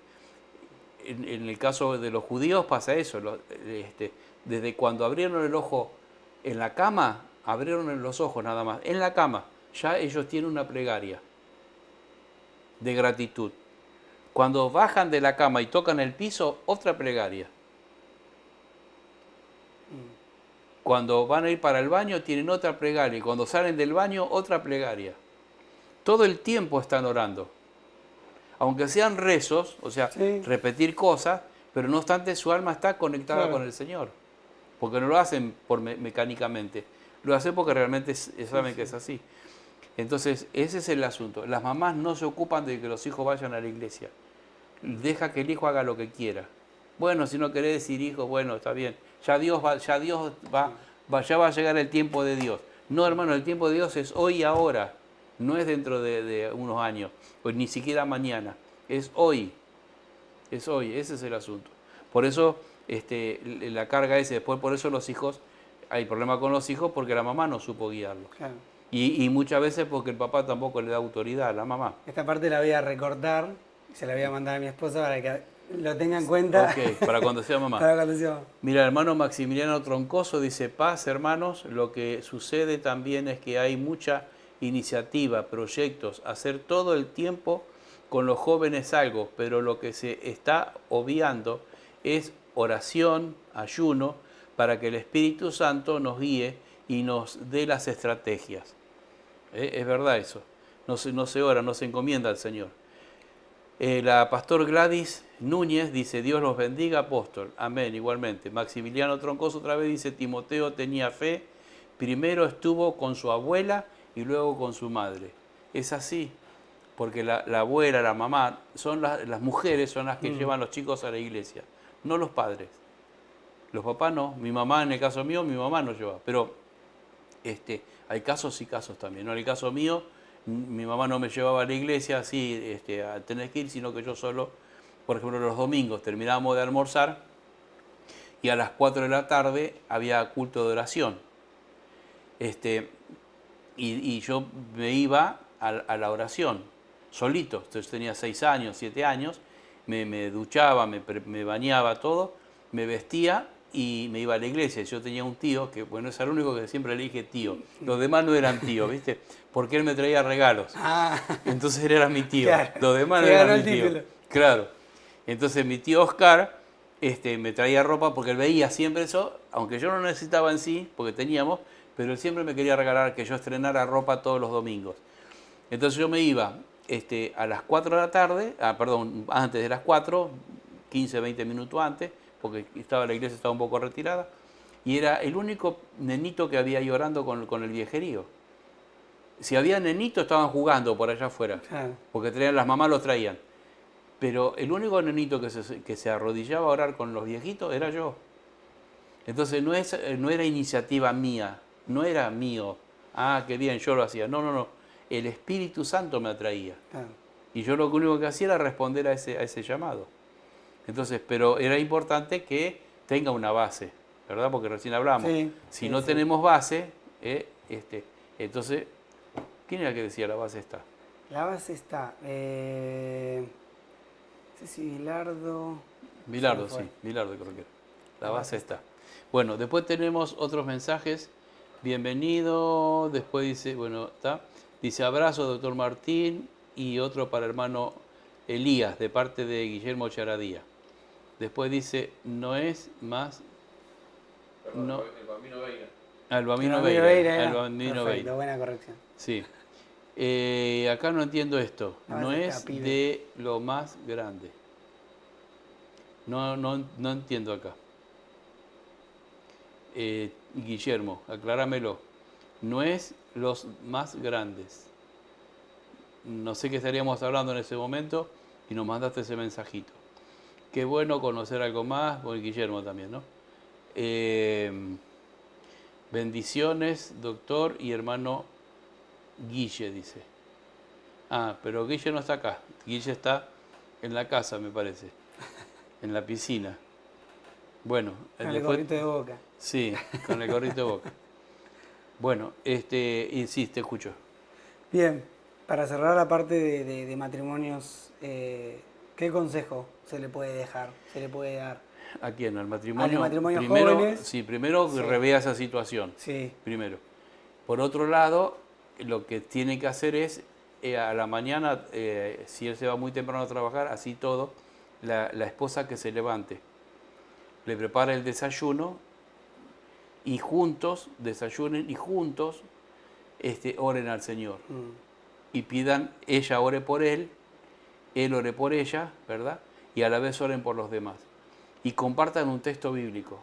En el caso de los judíos pasa eso. Desde cuando abrieron el ojo en la cama, abrieron los ojos nada más. En la cama ya ellos tienen una plegaria de gratitud. Cuando bajan de la cama y tocan el piso, otra plegaria. Cuando van a ir para el baño, tienen otra plegaria. Y cuando salen del baño, otra plegaria. Todo el tiempo están orando. Aunque sean rezos, o sea, Sí. repetir cosas, pero no obstante su alma está conectada Claro. con el Señor. Porque no lo hacen mecánicamente. Lo hace porque realmente saben que es así. Entonces, ese es el asunto. Las mamás no se ocupan de que los hijos vayan a la iglesia. Deja que el hijo haga lo que quiera. Bueno, si no querés decir hijo, bueno, está bien. Ya va a llegar el tiempo de Dios. No, hermano, el tiempo de Dios es hoy y ahora. No es dentro de unos años, o ni siquiera mañana. Es hoy. Es hoy, ese es el asunto. Por eso la carga es, después por eso los hijos, hay problema con los hijos porque la mamá no supo guiarlos. Claro. Y muchas veces porque el papá tampoco le da autoridad a la mamá. Esta parte la voy a recortar, se la voy a mandar a mi esposa para que lo tenga en cuenta. Ok, para cuando sea mamá. Para cuando sea mamá. Mira, el hermano Maximiliano Troncoso dice, paz, hermanos, lo que sucede también es que hay mucha iniciativa, proyectos, hacer todo el tiempo con los jóvenes algo, pero lo que se está obviando es oración, ayuno, para que el Espíritu Santo nos guíe y nos dé las estrategias. Es verdad eso. No se ora, no se encomienda al Señor. La pastor Gladys Núñez dice, Dios los bendiga, apóstol. Amén, igualmente. Maximiliano Troncoso otra vez dice, Timoteo tenía fe, primero estuvo con su abuela y luego con su madre. Es así, porque la abuela, la mamá, son las mujeres son las que llevan a los chicos a la iglesia, no los padres. Los papás no. Mi mamá, en el caso mío, mi mamá no lleva. Pero hay casos y casos también, ¿no? En el caso mío, mi mamá no me llevaba a la iglesia así a tener que ir, sino que yo solo, por ejemplo, los domingos terminábamos de almorzar y a las 4 de la tarde había culto de oración. Y yo me iba a la oración, solito. Entonces tenía 6 años, 7 años, me duchaba, me bañaba todo, me vestía y me iba a la iglesia. Yo tenía un tío, que bueno, es el único que siempre le dije tío. Los demás no eran tíos, ¿viste? Porque él me traía regalos. Entonces él era mi tío. Claro. Los demás no eran mi tío. Claro. Entonces mi tío Oscar me traía ropa porque él veía siempre eso, aunque yo no necesitaba en sí, porque teníamos, pero él siempre me quería regalar que yo estrenara ropa todos los domingos. Entonces yo me iba a las 4 de la tarde, antes de las 4, 15, 20 minutos antes, porque la iglesia estaba un poco retirada, y era el único nenito que había ahí orando con el viejerío. Si había nenitos, estaban jugando por allá afuera, porque las mamás los traían. Pero el único nenito que se arrodillaba a orar con los viejitos era yo. Entonces no era iniciativa mía, no era mío. Ah, qué bien, yo lo hacía. No. El Espíritu Santo me atraía. Y yo lo único que hacía era responder a ese llamado. Entonces, pero era importante que tenga una base, ¿verdad? Porque recién hablamos. Si no tenemos base, entonces, ¿quién era que decía la base está? La base está, no sé si Bilardo. Bilardo, sí, Bilardo creo que era. La base está. Bueno, después tenemos otros mensajes. Bienvenido, después dice, bueno, está. Dice, abrazo, doctor Martín, y otro para hermano Elías, de parte de Guillermo Charadía. Después dice, no es más... Perdón, no, el Bambino Veira. El Bambino Veira. El Bambino Veira. Buena corrección. Sí. Acá no entiendo esto. No es de lo más grande. No entiendo acá. Guillermo, acláramelo. No es los más grandes. No sé qué estaríamos hablando en ese momento y nos mandaste ese mensajito. Qué bueno conocer algo más, bueno, Guillermo también, ¿no? Bendiciones, doctor y hermano Guille, dice. Ah, pero Guille no está acá. Guille está en la casa, me parece. En la piscina. Bueno. Con el gorrito de Boca. Sí, con el gorrito de Boca. Bueno, y sí, te escucho. Bien, para cerrar la parte de matrimonios, ¿qué consejo se le puede dejar, se le puede dar? ¿A quién? ¿Al matrimonio? Al matrimonio jóvenes. Sí, primero revea esa situación. Sí. Primero. Por otro lado, lo que tiene que hacer es, a la mañana, si él se va muy temprano a trabajar, así todo, la esposa que se levante, le prepara el desayuno y juntos, desayunen y juntos oren al Señor. Y pidan, ella ore por él ore por ella, ¿verdad? Y a la vez oren por los demás. Y compartan un texto bíblico.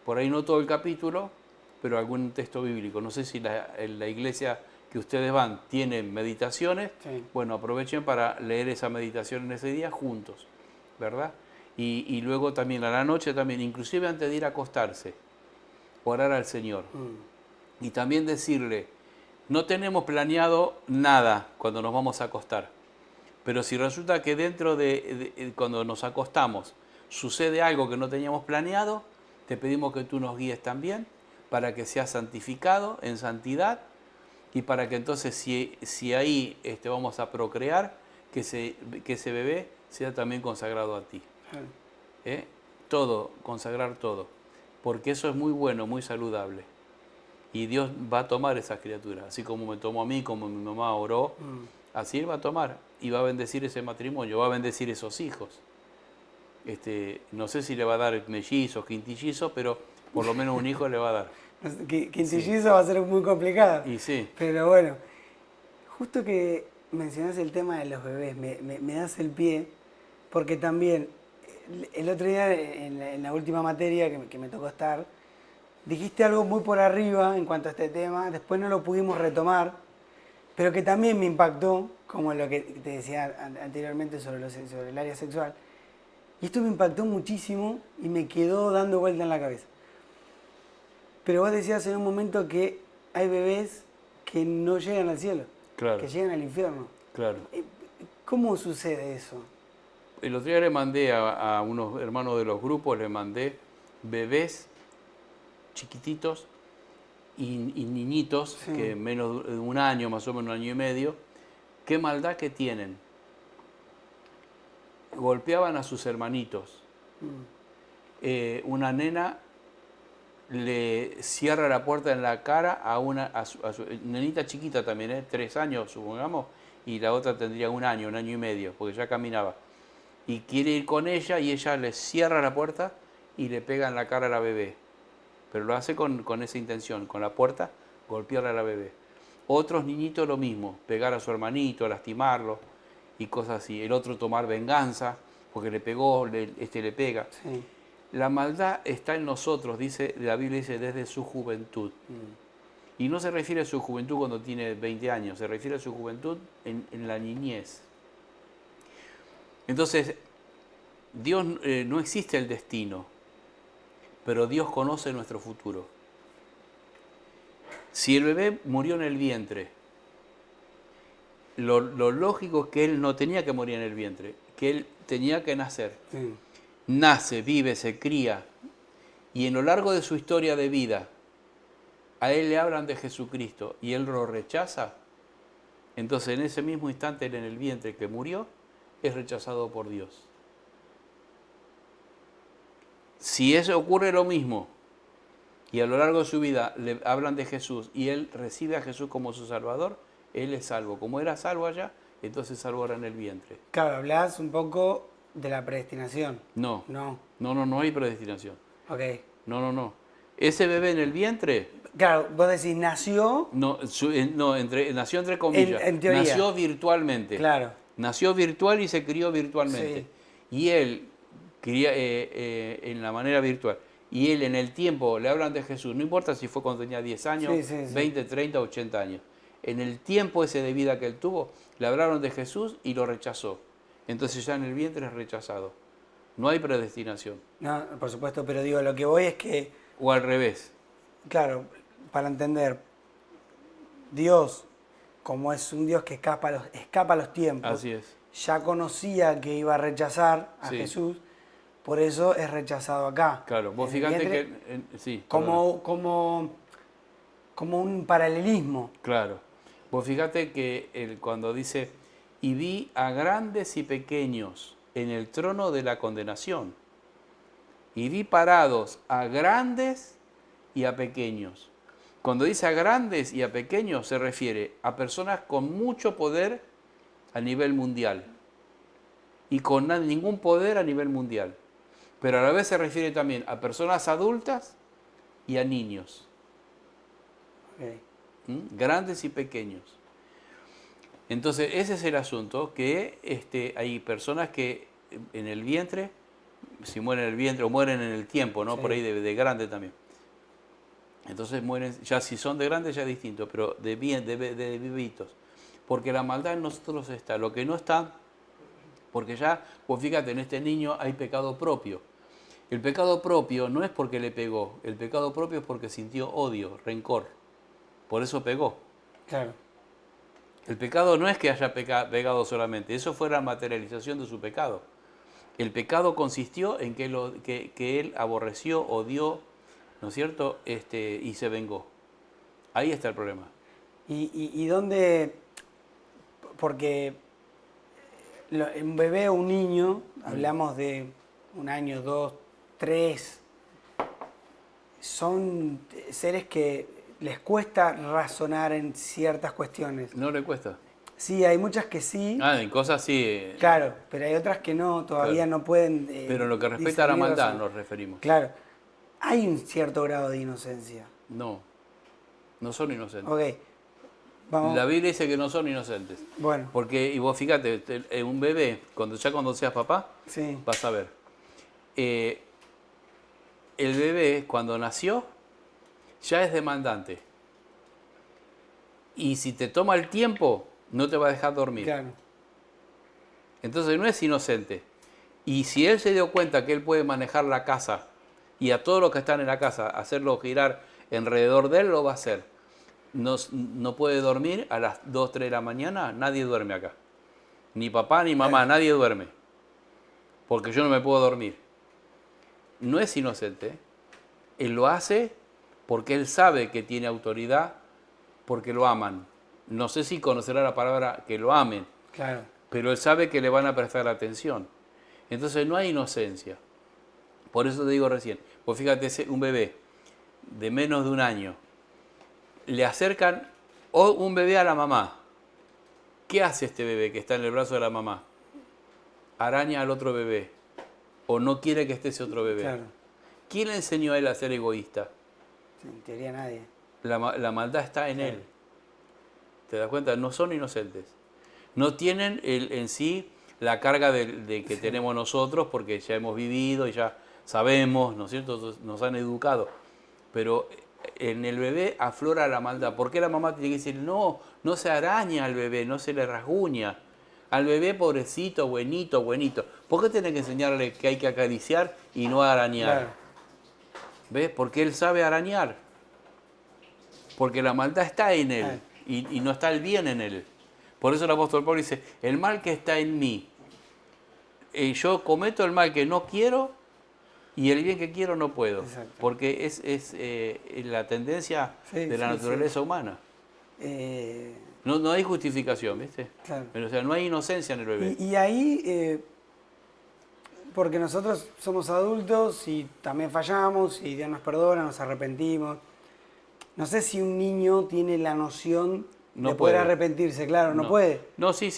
Por ahí no todo el capítulo, pero algún texto bíblico. No sé si en la iglesia que ustedes van tiene meditaciones. Sí. Bueno, aprovechen para leer esa meditación en ese día juntos, ¿verdad? Y luego también a la noche, también, inclusive antes de ir a acostarse, orar al Señor. Y también decirle, no tenemos planeado nada cuando nos vamos a acostar, pero si resulta que dentro de cuando nos acostamos sucede algo que no teníamos planeado, te pedimos que tú nos guíes también para que seas santificado en santidad y para que entonces si ahí vamos a procrear, que ese bebé sea también consagrado a ti. Todo, consagrar todo, porque eso es muy bueno, muy saludable. Y Dios va a tomar esas criaturas, así como me tomó a mí, como mi mamá oró, así Él va a tomar y va a bendecir ese matrimonio, va a bendecir esos hijos. No sé si le va a dar mellizos, quintillizos, pero por lo menos un hijo le va a dar. Quintillizo va a ser muy complicado. Y sí. Pero bueno, justo que mencionás el tema de los bebés, me das el pie, porque también el otro día en la última materia que me tocó estar, dijiste algo muy por arriba en cuanto a este tema, después no lo pudimos retomar, pero que también me impactó, como lo que te decía anteriormente sobre el área sexual. Y esto me impactó muchísimo y me quedó dando vuelta en la cabeza. Pero vos decías en un momento que hay bebés que no llegan al cielo, Claro. que llegan al infierno. Claro. ¿Cómo sucede eso? El otro día le mandé a unos hermanos de los grupos, le mandé bebés chiquititos y niñitos, Sí. que menos de un año, más o menos un año y medio, qué maldad que tienen. Golpeaban a sus hermanitos. Una nena le cierra la puerta en la cara a su nenita chiquita también, 3 años supongamos, y la otra tendría un año y medio, porque ya caminaba. Y quiere ir con ella y ella le cierra la puerta y le pega en la cara a la bebé. Pero lo hace con esa intención, con la puerta, golpearle a la bebé. Otros niñitos lo mismo, pegar a su hermanito, lastimarlo y cosas así. El otro tomar venganza, porque le pegó, le pega. Sí. La maldad está en nosotros, dice la Biblia, dice desde su juventud. Y no se refiere a su juventud cuando tiene 20 años, se refiere a su juventud en la niñez. Entonces, Dios no existe el destino, pero Dios conoce nuestro futuro. Si el bebé murió en el vientre, lo lógico es que él no tenía que morir en el vientre, que él tenía que nacer. Sí. Nace, vive, se cría, y en lo largo de su historia de vida, a él le hablan de Jesucristo y él lo rechaza. Entonces, en ese mismo instante, él en el vientre que murió, es rechazado por Dios. Si eso ocurre lo mismo, y a lo largo de su vida le hablan de Jesús y él recibe a Jesús como su Salvador, él es salvo. Como era salvo allá, entonces es salvo ahora en el vientre. Claro, hablás un poco de la predestinación. No, No. no hay predestinación. Ok. No. Ese bebé en el vientre, Claro, vos decís, nació. nació entre comillas, En teoría. nació virtualmente. Claro. Nació virtual y se crió virtualmente. Sí. Y él cría en la manera virtual. Y él en el tiempo, le hablan de Jesús, no importa si fue cuando tenía 10 años, Sí. 20, 30, 80 años. En el tiempo ese de vida que él tuvo, le hablaron de Jesús y lo rechazó. Entonces ya en el vientre es rechazado. No hay predestinación. No, por supuesto, pero digo, lo que voy es que, O al revés. claro, para entender, Dios, como es un Dios que escapa a los tiempos, Así es. ya conocía que iba a rechazar a Sí. Jesús, por eso es rechazado acá. Claro, vos En el fíjate vientre, que... sí, perdón. como un paralelismo. Claro. Vos fíjate que cuando dice, y vi a grandes y pequeños en el trono de la condenación, y vi parados a grandes y a pequeños. Cuando dice a grandes y a pequeños se refiere a personas con mucho poder a nivel mundial y con ningún poder a nivel mundial. Pero a la vez se refiere también a personas adultas y a niños. Okay. Grandes y pequeños. Entonces, ese es el asunto, que hay personas que en el vientre, si mueren en el vientre o mueren en el tiempo, ¿no? Sí. Por ahí de grande también. Entonces mueren, ya si son de grandes ya es distinto, pero de vivitos. Porque la maldad en nosotros está. Lo que no está, porque ya, pues fíjate, en este niño hay pecado propio. El pecado propio no es porque le pegó, el pecado propio es porque sintió odio, rencor. Por eso pegó. Claro. El pecado no es que haya pegado solamente, eso fue la materialización de su pecado. El pecado consistió en que él aborreció, odió, ¿no es cierto? Y se vengó. Ahí está el problema. ¿Y dónde? Porque un bebé o un niño, hablamos de 1 año, 2, 3, son seres que les cuesta razonar en ciertas cuestiones. ¿No le cuesta? Sí, hay muchas que sí. En cosas sí. Claro, pero hay otras que no, todavía Claro. no pueden. Pero en lo que respecta a la discernir maldad razón. nos referimos. Claro, hay un cierto grado de inocencia. No son inocentes. Ok, vamos. La Biblia dice que no son inocentes. Bueno, Porque, y vos fíjate, un bebé, cuando seas papá, sí, vas a ver. El bebé, cuando nació, ya es demandante. Y si te toma el tiempo, no te va a dejar dormir. claro. Entonces no es inocente. Y si él se dio cuenta que él puede manejar la casa y a todos los que están en la casa, hacerlo girar alrededor de él, lo va a hacer. No puede dormir a las 2, 3 de la mañana, nadie duerme acá. Ni papá ni mamá, nadie duerme. Porque yo no me puedo dormir. No es inocente. Él lo hace porque él sabe que tiene autoridad, porque lo aman. No sé si conocerá la palabra que lo amen, Claro. pero él sabe que le van a prestar atención. Entonces no hay inocencia. Por eso te digo recién, pues fíjate, un bebé de menos de 1 año, le acercan un bebé a la mamá. ¿Qué hace este bebé que está en el brazo de la mamá? Araña al otro bebé. O no quiere que esté ese otro bebé. Claro. ¿Quién le enseñó a él a ser egoísta? Sí, en teoría nadie. La maldad está en Claro. él. ¿Te das cuenta? No son inocentes. No tienen en sí la carga de que tenemos nosotros porque ya hemos vivido y ya sabemos, ¿no es cierto? Nos han educado. Pero en el bebé aflora la maldad. ¿Por qué la mamá tiene que decir, no se araña al bebé, no se le rasguña? Al bebé pobrecito, buenito, buenito. ¿Por qué tiene que enseñarle que hay que acariciar y no arañar? Claro. ¿Ves? Porque él sabe arañar. Porque la maldad está en él y no está el bien en él. Por eso el apóstol Pablo dice, el mal que está en mí, yo cometo el mal que no quiero y el bien que quiero no puedo. Exacto. Porque es la tendencia de la naturaleza humana. No hay justificación, ¿viste? Claro. Pero, o sea, no hay inocencia en el bebé. Y ahí, porque nosotros somos adultos y también fallamos y Dios nos perdona, nos arrepentimos. No sé si un niño tiene la noción No de poder puede. arrepentirse, claro, no puede. No, sí.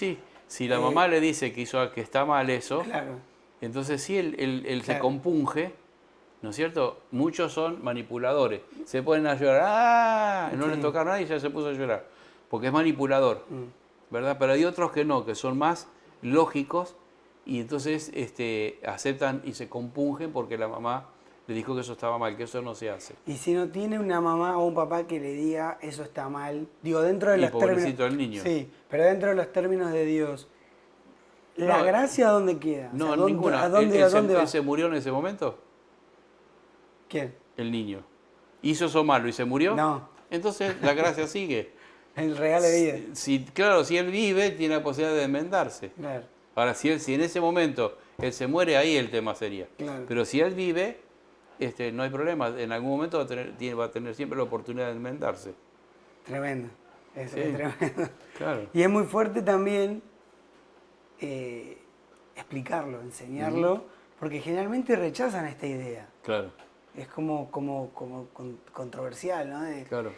Si la mamá le dice que está mal eso, Claro, entonces sí, él se Claro. compunge, ¿no es cierto? Muchos son manipuladores. Se ponen a llorar, ¡ah! No Sí. le toca a nadie y ya se puso a llorar. Porque es manipulador, ¿verdad? Pero hay otros que no, que son más lógicos y entonces aceptan y se compungen porque la mamá le dijo que eso estaba mal, que eso no se hace. y si no tiene una mamá o un papá que le diga eso está mal, digo, dentro de Y los pobrecito términos. el niño. Sí, pero dentro de los términos de Dios, ¿la No, gracia dónde queda? O No, sea, ¿dónde- ninguna. ¿A dónde, ¿Él a dónde va? se murió en ese momento? ¿Quién? El niño. ¿Hizo eso malo y se murió? No. Entonces la gracia sigue. El regalo de vida. Claro, si él vive, tiene la posibilidad de enmendarse. Claro. Ahora, si en ese momento él se muere, ahí el tema sería. Claro. Pero si él vive, no hay problema. En algún momento va a tener siempre la oportunidad de enmendarse. Tremendo. Es Sí. tremendo. Claro. Y es muy fuerte también explicarlo, enseñarlo, porque generalmente rechazan esta idea. Claro, Es como controversial, ¿no? claro.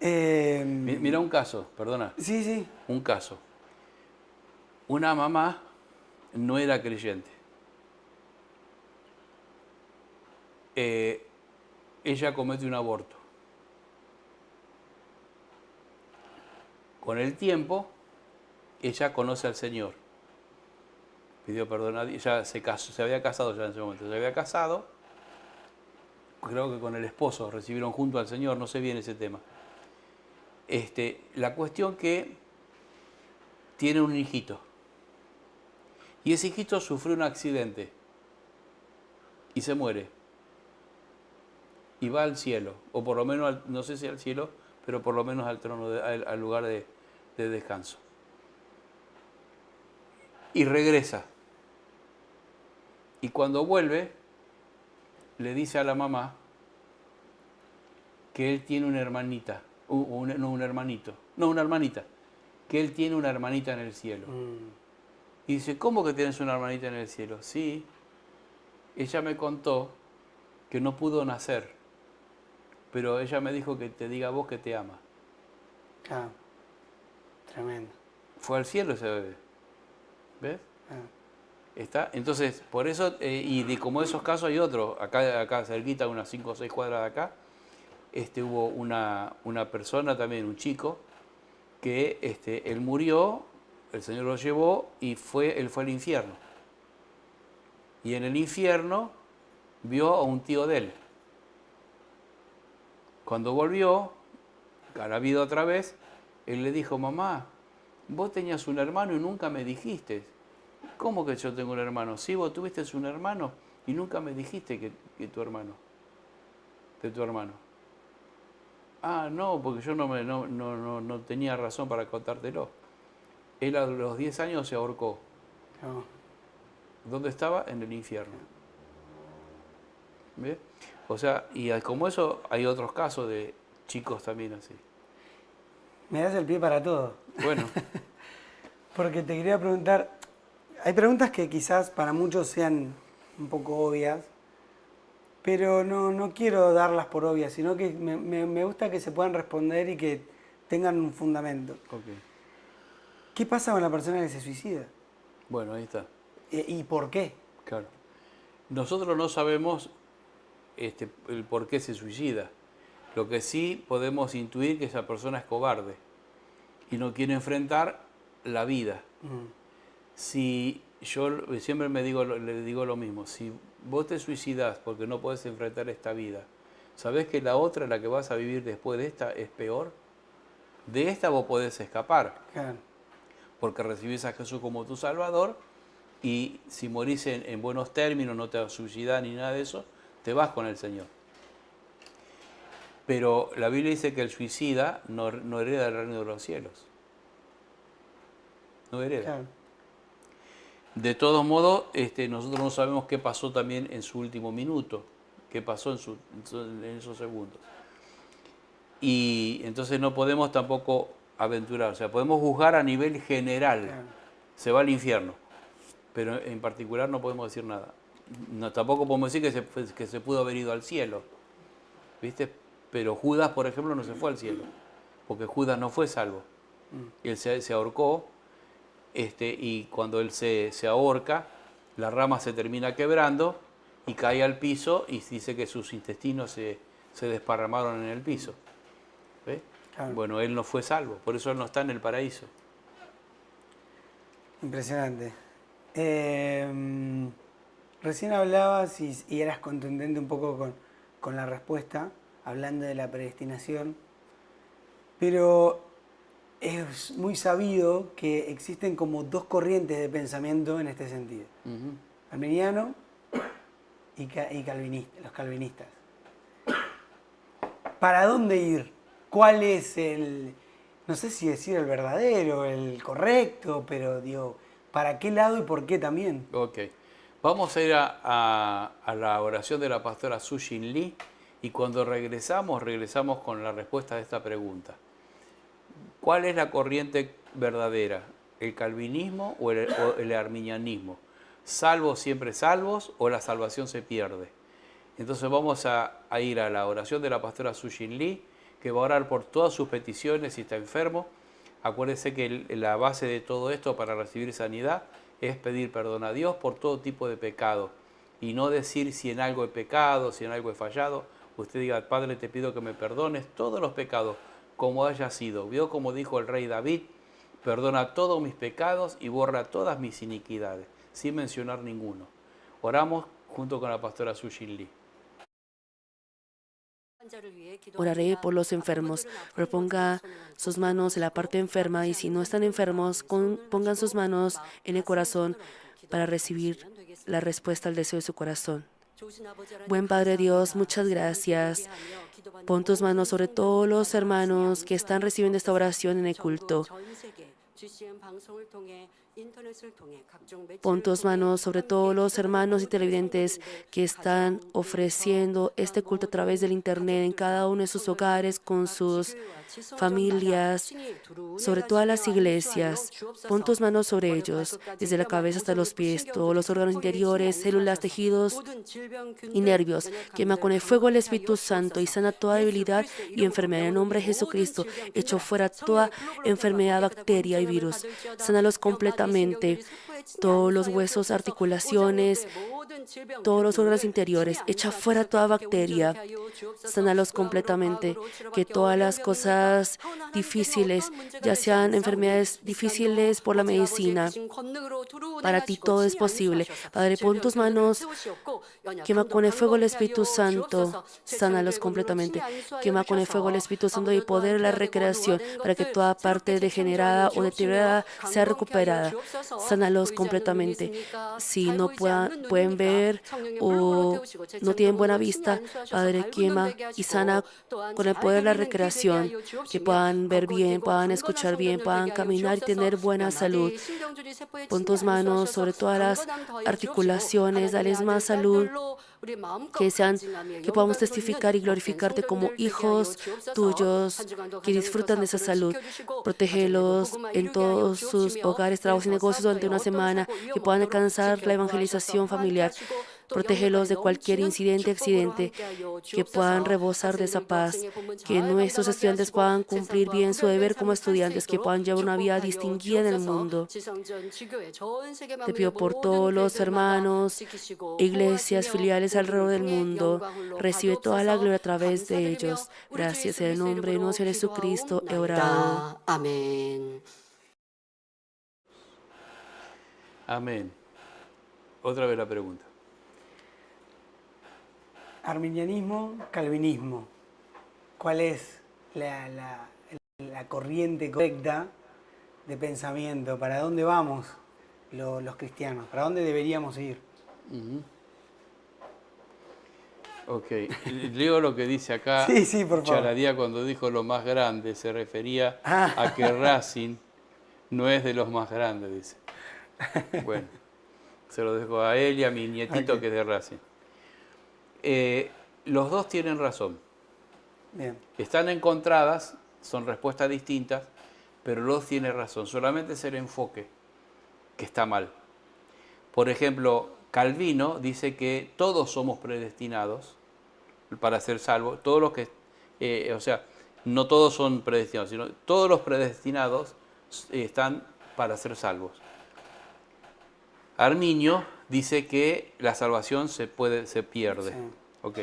Eh, Mira un caso, perdona. sí, sí. Un caso. Una mamá no era creyente. Ella comete un aborto. Con el tiempo, ella conoce al Señor. Pidió perdón a Dios. Ella se había casado ya en ese momento. Se había casado creo que con el esposo recibieron junto al Señor, no sé bien ese tema. La cuestión que tiene un hijito. Y ese hijito sufrió un accidente y se muere. Y va al cielo, o por lo menos, no sé si al cielo, pero por lo menos al trono, al lugar de descanso. Y regresa. Y cuando vuelve, le dice a la mamá que él tiene una hermanita, una hermanita, que él tiene una hermanita en el cielo. Y dice, ¿cómo que tienes una hermanita en el cielo? Sí, ella me contó que no pudo nacer, pero ella me dijo que te diga a vos que te ama. Ah, tremendo. Fue al cielo ese bebé. ¿Ves? Está. Entonces, por eso, como esos casos hay otros, acá cerquita, unas 5 o 6 cuadras de acá, hubo una persona también, un chico, que él murió, el Señor lo llevó y él fue al infierno. Y en el infierno vio a un tío de él. Cuando volvió, a la vida otra vez, él le dijo, mamá, vos tenías un hermano y nunca me dijiste. ¿Cómo que yo tengo un hermano? Sí, vos tuviste un hermano y nunca me dijiste que tu hermano, de tu hermano. Ah, no, porque yo no tenía razón para contártelo. Él a los 10 años se ahorcó. Oh. ¿Dónde estaba? En el infierno. ¿Ves? O sea, y como eso hay otros casos de chicos también así. Me das el pie para todo. Bueno. Porque te quería preguntar, hay preguntas que quizás para muchos sean un poco obvias, pero no quiero darlas por obvias, sino que me gusta que se puedan responder y que tengan un fundamento. Okay. ¿Qué pasa con la persona que se suicida? Bueno, ahí está. ¿Y por qué? Claro. Nosotros no sabemos el por qué se suicida. Lo que sí podemos intuir que esa persona es cobarde y no quiere enfrentar la vida. Si yo siempre le digo lo mismo, si vos te suicidas porque no podés enfrentar esta vida, ¿sabés que la otra, la que vas a vivir después de esta, es peor? De esta vos podés escapar. Claro. Porque recibís a Jesús como tu Salvador y si morís en buenos términos, no te suicidas ni nada de eso, te vas con el Señor. Pero la Biblia dice que el suicida no hereda el reino de los cielos. No hereda. Claro. De todos modos, nosotros no sabemos qué pasó también en su último minuto, qué pasó en esos segundos. Y entonces no podemos tampoco aventurar, o sea, podemos juzgar a nivel general, claro. Se va al infierno, pero en particular no podemos decir nada. No, tampoco podemos decir que se pudo haber ido al cielo, ¿viste? Pero Judas, por ejemplo, no se fue al cielo, porque Judas no fue salvo. Él se ahorcó, y cuando él se ahorca, la rama se termina quebrando y cae al piso y dice que sus intestinos se desparramaron en el piso. ¿Ves? Claro. Bueno, él no fue salvo, por eso él no está en el paraíso. Impresionante. Recién hablabas y eras contundente un poco con la respuesta, hablando de la predestinación, pero es muy sabido que existen como dos corrientes de pensamiento en este sentido. Arminiano y calvinista, los calvinistas. ¿Para dónde ir? ¿Cuál es no sé si decir el verdadero, el correcto, pero digo, ¿para qué lado y por qué también? Ok. Vamos a ir a la oración de la pastora Su-Shin Lee y cuando regresamos con la respuesta de esta pregunta. ¿Cuál es la corriente verdadera? ¿El calvinismo o el arminianismo? ¿Salvos siempre salvos o la salvación se pierde? Entonces vamos a ir a la oración de la pastora Su-Shin Lee, que va a orar por todas sus peticiones si está enfermo. Acuérdese que la base de todo esto para recibir sanidad es pedir perdón a Dios por todo tipo de pecado y no decir si en algo he pecado, si en algo he fallado. Usted diga, Padre, te pido que me perdones todos los pecados como haya sido. Vio como dijo el rey David, perdona todos mis pecados y borra todas mis iniquidades, sin mencionar ninguno. Oramos junto con la pastora Su-Shin Lee. Oraré por los enfermos. Ponga sus manos en la parte enferma y si no están enfermos, pongan sus manos en el corazón para recibir la respuesta al deseo de su corazón. Buen Padre Dios, muchas gracias. Pon tus manos sobre todos los hermanos que están recibiendo esta oración en el culto. Pon tus manos sobre todos los hermanos y televidentes que están ofreciendo este culto a través del Internet en cada uno de sus hogares, con sus familias, sobre todas las iglesias. Pon tus manos sobre ellos, desde la cabeza hasta los pies, todos los órganos interiores, células, tejidos y nervios. Quema con el fuego del Espíritu Santo y sana toda debilidad y enfermedad. En el nombre de Jesucristo, echo fuera toda enfermedad, bacteria y virus. Sánalos completamente. Todos los huesos, articulaciones, todos los órganos interiores. Echa fuera toda bacteria. Sánalos completamente. Que todas las cosas difíciles, ya sean enfermedades difíciles por la medicina, para ti todo es posible. Padre, pon tus manos, quema con el fuego el Espíritu Santo, sánalos completamente. Quema con el fuego el Espíritu Santo y poder de la recreación para que toda parte degenerada o deteriorada sea recuperada. Sánalos completamente. Si no pueden ver o no tienen buena vista, Padre, quema y sana con el poder de la recreación, que puedan ver bien, puedan escuchar bien, puedan caminar y tener buena salud. Pon tus manos sobre todas las articulaciones, dales más salud, que podamos testificar y glorificarte como hijos tuyos que disfrutan de esa salud. Protégelos en todos sus hogares, trabajos y negocios durante una semana, que puedan alcanzar la evangelización familiar. Protégelos de cualquier incidente, accidente, que puedan rebosar de esa paz, que nuestros estudiantes puedan cumplir bien su deber como estudiantes, que puedan llevar una vida distinguida en el mundo. Te pido por todos los hermanos, iglesias, filiales alrededor del mundo. Recibe toda la gloria a través de ellos. Gracias en el nombre de nuestro Jesucristo he orado. Amén. Amén. Otra vez la pregunta. Arminianismo, calvinismo. ¿Cuál es la corriente correcta de pensamiento? ¿Para dónde vamos los cristianos? ¿Para dónde deberíamos ir? Ok, leo lo que dice acá. Sí, por favor. Charadía, cuando dijo lo más grande, se refería a que Racing no es de los más grandes, dice. Bueno, se lo dejo a él y a mi nietito que es de Racing. Los dos tienen razón. Bien. Están encontradas, son respuestas distintas, pero los dos tienen razón. Solamente es el enfoque que está mal. Por ejemplo, Calvino dice que todos somos predestinados para ser salvos. Todos los que, o sea, no todos son predestinados, sino todos los predestinados están para ser salvos. Arminio dice que la salvación se pierde. Sí. Ok.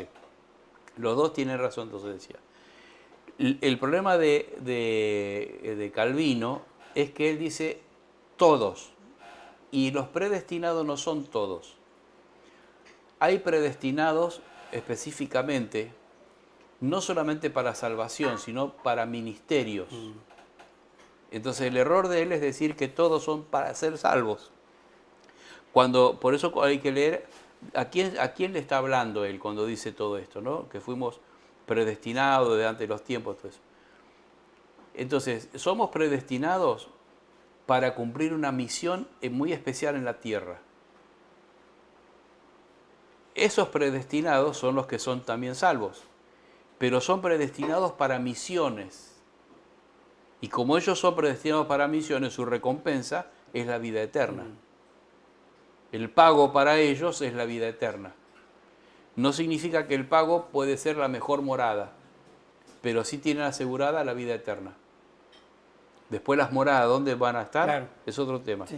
Los dos tienen razón, entonces decía. El problema de Calvino es que él dice todos, y los predestinados no son todos. Hay predestinados específicamente, no solamente para salvación, sino para ministerios. Entonces el error de él es decir que todos son para ser salvos. Por eso hay que leer a quién le está hablando él cuando dice todo esto, ¿no? Que fuimos predestinados de antes de los tiempos, todo eso. Entonces, somos predestinados para cumplir una misión muy especial en la tierra. Esos predestinados son los que son también salvos, pero son predestinados para misiones. Y como ellos son predestinados para misiones, su recompensa es la vida eterna. El pago para ellos es la vida eterna. No significa que el pago puede ser la mejor morada, pero sí tienen asegurada la vida eterna. Después las moradas, ¿dónde van a estar? Claro. Es otro tema. Sí.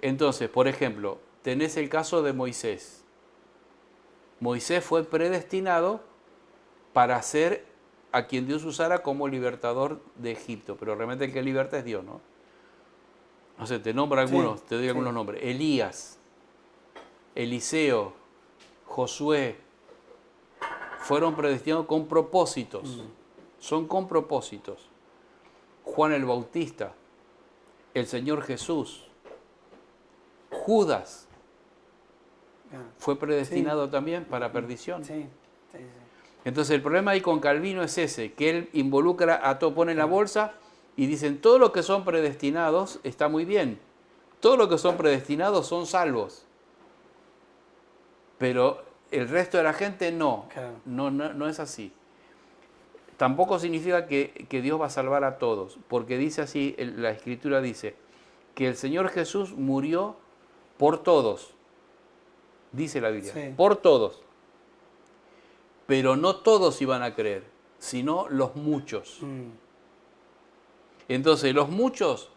Entonces, por ejemplo, tenés el caso de Moisés. Moisés fue predestinado para ser a quien Dios usara como libertador de Egipto, pero realmente el que liberta es Dios, ¿no? No sé, te nombro algunos, te doy algunos nombres. Elías, Eliseo, Josué, fueron predestinados con propósitos. Son con propósitos. Juan el Bautista, el Señor Jesús, Judas, fue predestinado también para perdición. Sí. Entonces el problema ahí con Calvino es ese, que él involucra a todo, pone en la bolsa y dicen, todo lo que son predestinados está muy bien. Todo lo que son predestinados son salvos. Pero el resto de la gente no. Claro. No es así. Tampoco significa que Dios va a salvar a todos, porque dice así, la Escritura dice, que el Señor Jesús murió por todos. Dice la Biblia, Sí. por todos. Pero no todos iban a creer, sino los muchos. Entonces, los muchos,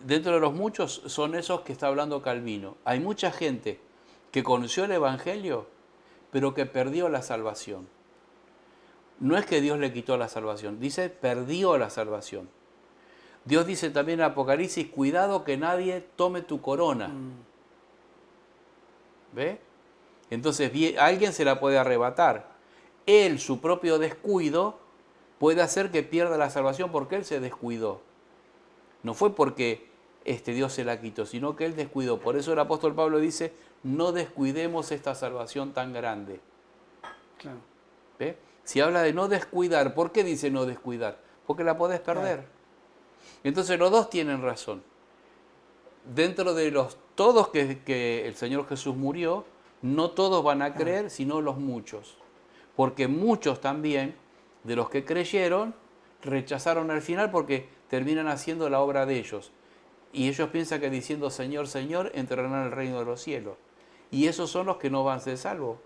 dentro de los muchos, son esos que está hablando Calvino. Hay mucha gente que conoció el Evangelio, pero que perdió la salvación. No es que Dios le quitó la salvación, dice perdió la salvación. Dios dice también en Apocalipsis, cuidado que nadie tome tu corona. ¿Ve? Entonces alguien se la puede arrebatar. Él, su propio descuido, puede hacer que pierda la salvación porque él se descuidó. No fue porque Dios se la quitó, sino que él descuidó. Por eso el apóstol Pablo dice, no descuidemos esta salvación tan grande. Claro. ¿Ve? Si habla de no descuidar, ¿por qué dice no descuidar? Porque la podés perder. Claro. Entonces los dos tienen razón. Dentro de los todos que el Señor Jesús murió, no todos van a creer, sino los muchos. Porque muchos también, de los que creyeron, rechazaron al final porque terminan haciendo la obra de ellos. Y ellos piensan que diciendo Señor, Señor, entrarán al reino de los cielos. Y esos son los que no van a ser salvos.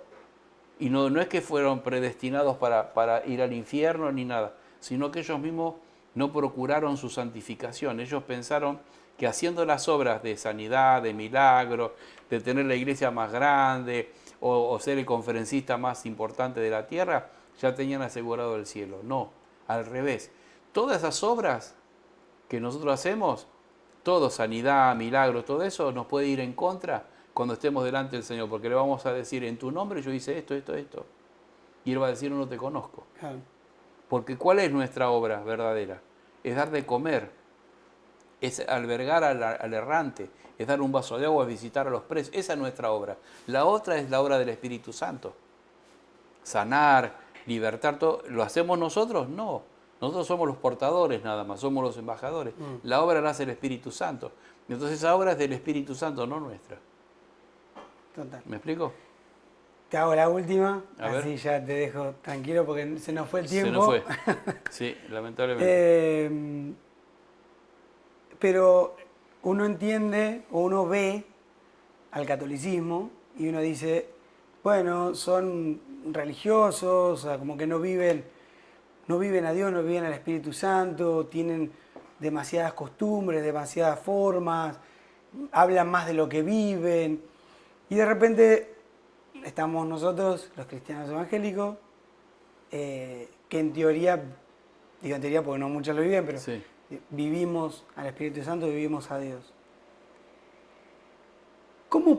Y no es que fueron predestinados para ir al infierno ni nada, sino que ellos mismos no procuraron su santificación. Ellos pensaron que haciendo las obras de sanidad, de milagro, de tener la iglesia más grande o ser el conferencista más importante de la tierra, ya tenían asegurado el cielo. No, al revés. Todas esas obras que nosotros hacemos, todo, sanidad, milagro, todo eso, nos puede ir en contra cuando estemos delante del Señor, porque le vamos a decir, en tu nombre yo hice esto. Y Él va a decir, no te conozco. Porque ¿cuál es nuestra obra verdadera? Es dar de comer, es albergar al errante, es dar un vaso de agua, visitar a los presos. Esa es nuestra obra. La otra es la obra del Espíritu Santo. Sanar, libertar, todo. ¿Lo hacemos nosotros? No. Nosotros somos los portadores nada más, somos los embajadores. La obra la hace el Espíritu Santo. Entonces esa obra es del Espíritu Santo, no nuestra. Total. ¿Me explico? Te hago la última, A así ver. ya te dejo tranquilo porque se nos fue el tiempo. Se nos fue. Sí, lamentablemente. Pero uno entiende o uno ve al catolicismo y uno dice, bueno, son religiosos, o sea, como que no viven a Dios, no viven al Espíritu Santo, tienen demasiadas costumbres, demasiadas formas, hablan más de lo que viven. Y de repente estamos nosotros, los cristianos evangélicos, que en teoría, digo en teoría porque no muchos lo viven, pero Sí. vivimos al Espíritu Santo, vivimos a Dios. ¿Cómo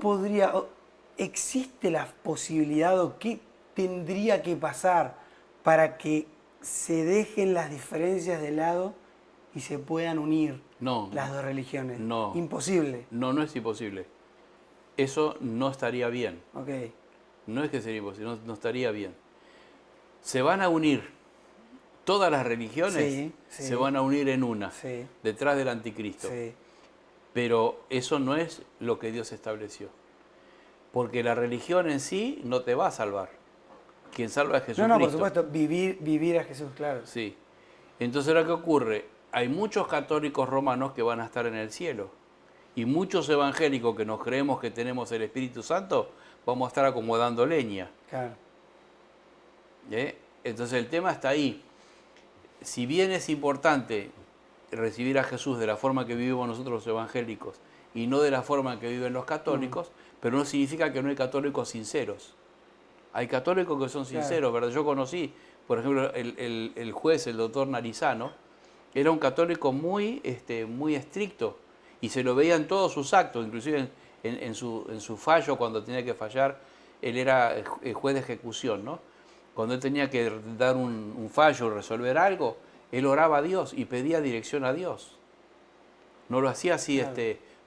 existe la posibilidad o qué tendría que pasar para que se dejen las diferencias de lado y se puedan unir las dos religiones? No. Imposible. No es imposible. Eso no estaría bien. Ok. No es que sería imposible, no estaría bien. Se van a unir. Todas las religiones se van a unir en una, detrás del anticristo. Sí. Pero eso no es lo que Dios estableció. Porque la religión en sí no te va a salvar. Quien salva es Jesucristo. No, por supuesto, vivir a Jesús, claro. Sí. Entonces, ¿ahora qué ocurre? Hay muchos católicos romanos que van a estar en el cielo. Y muchos evangélicos que nos creemos que tenemos el Espíritu Santo, vamos a estar acomodando leña. Claro. Entonces el tema está ahí. Si bien es importante recibir a Jesús de la forma que vivimos nosotros los evangélicos y no de la forma que viven los católicos, pero no significa que no hay católicos sinceros. Hay católicos que son sinceros, ¿verdad? Yo conocí, por ejemplo, el juez, el doctor Narizano, era un católico muy estricto y se lo veía en todos sus actos, inclusive en su fallo, cuando tenía que fallar, él era el juez de ejecución, ¿no? cuando él tenía que dar un fallo, resolver algo, él oraba a Dios y pedía dirección a Dios. No lo hacía así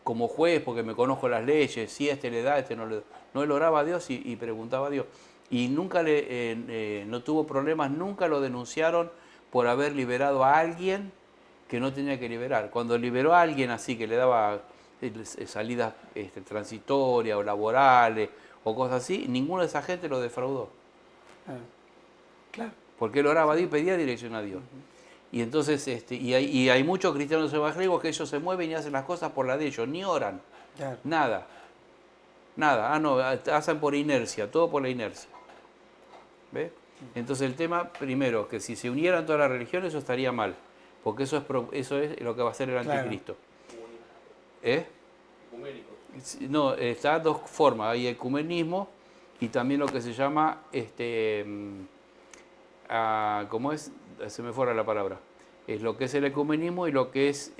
como juez, porque me conozco las leyes, si le da, no le da. No, él oraba a Dios y preguntaba a Dios. Y nunca no tuvo problemas, nunca lo denunciaron por haber liberado a alguien que no tenía que liberar. Cuando liberó a alguien así, que le daba salidas transitorias o laborales o cosas así, ninguna de esa gente lo defraudó. Claro. Porque él oraba a Dios y pedía dirección a Dios. Y entonces, y hay muchos cristianos evangélicos que ellos se mueven y hacen las cosas por la de ellos, ni oran, Claro. nada. No, hacen por inercia, todo por la inercia. ¿Ves? Entonces el tema, primero, que si se unieran todas las religiones, eso estaría mal, porque eso es lo que va a hacer el anticristo. ¿Eh? Ecuménicos. No, está dos formas, hay ecumenismo y también lo que se llama, ¿cómo es? Se me fuera la palabra. Es lo que es el ecumenismo y lo que es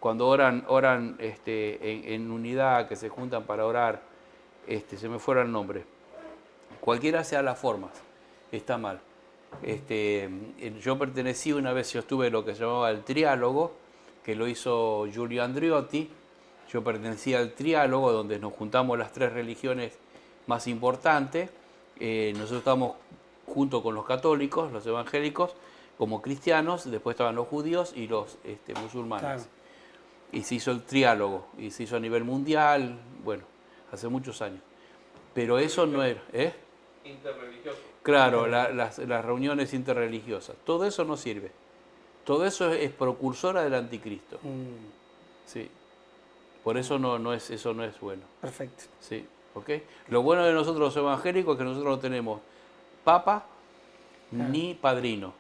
cuando oran en unidad, que se juntan para orar, se me fuera el nombre. Cualquiera sea las formas, está mal. Yo pertenecí una vez, yo estuve en lo que se llamaba el triálogo, que lo hizo Giulio Andreotti. Yo pertenecía al triálogo, donde nos juntamos las tres religiones más importantes. Nosotros estamos junto con los católicos, los evangélicos, como cristianos, después estaban los judíos y los musulmanes. Claro. Y se hizo el triálogo, y se hizo a nivel mundial, bueno, hace muchos años. Pero eso no era, Interreligioso. Claro, las reuniones interreligiosas, todo eso no sirve. Todo eso es precursora del anticristo. Sí. Por eso eso no es bueno. Perfecto. Sí, ¿ok? Lo bueno de nosotros los evangélicos es que nosotros no tenemos papa ni padrino,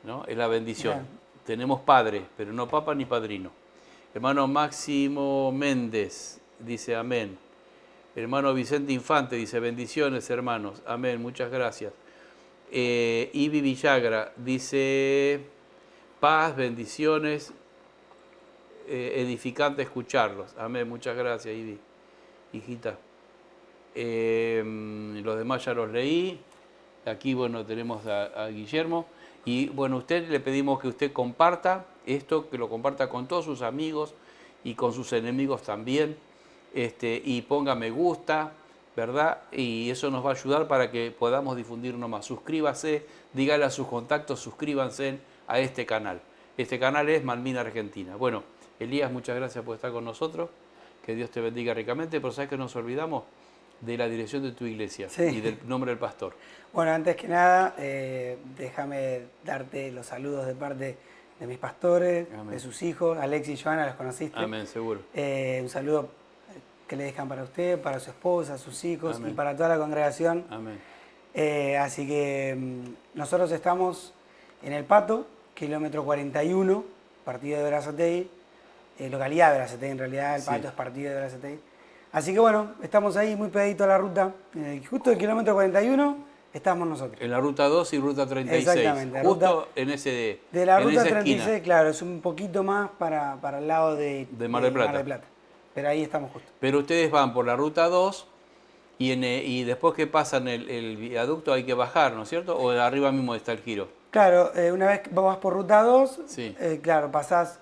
¿no? Es la bendición. Claro. Tenemos padre, pero no papa ni padrino. Hermano Máximo Méndez dice amén. Hermano Vicente Infante dice bendiciones, hermanos. Amén, muchas gracias. Ibi Villagra dice paz, bendiciones, edificante escucharlos. Amén, muchas gracias, Ibi, hijita. Los demás ya los leí. Aquí, bueno, tenemos a Guillermo. Y bueno, usted le pedimos que usted comparta esto, que lo comparta con todos sus amigos y con sus enemigos también. Y ponga me gusta, ¿verdad? Y eso nos va a ayudar para que podamos difundirnos más. Suscríbase, dígale a sus contactos, suscríbanse a este canal. Este canal es Manmin Argentina. Bueno, Elías, muchas gracias por estar con nosotros. Que Dios te bendiga ricamente, pero ¿sabes que nos olvidamos? De la dirección de tu iglesia y del nombre del pastor. Bueno, antes que nada, déjame darte los saludos de parte de mis pastores, Amén. de sus hijos, Alex y Joana, los conociste. Amén, seguro. Un saludo que le dejan para usted, para su esposa, sus hijos. Amén. Y para toda la congregación. Amén. Así que nosotros estamos en El Pato, kilómetro 41, partido de Berazategui, localidad de Berazategui, en realidad El Pato es partido de Berazategui. Así que bueno, estamos ahí muy pegadito a la ruta. Justo el kilómetro 41 estamos nosotros. En la ruta 2 y ruta 36. Exactamente. Justo en ese De la en ruta esa 36, esquina. claro, es un poquito más para el lado de Mar del Plata. Pero ahí estamos justo. Pero ustedes van por la ruta 2 y después que pasan el viaducto hay que bajar, ¿no es cierto? ¿O arriba mismo está el giro? Claro, una vez que vas por ruta 2, Sí. claro, pasás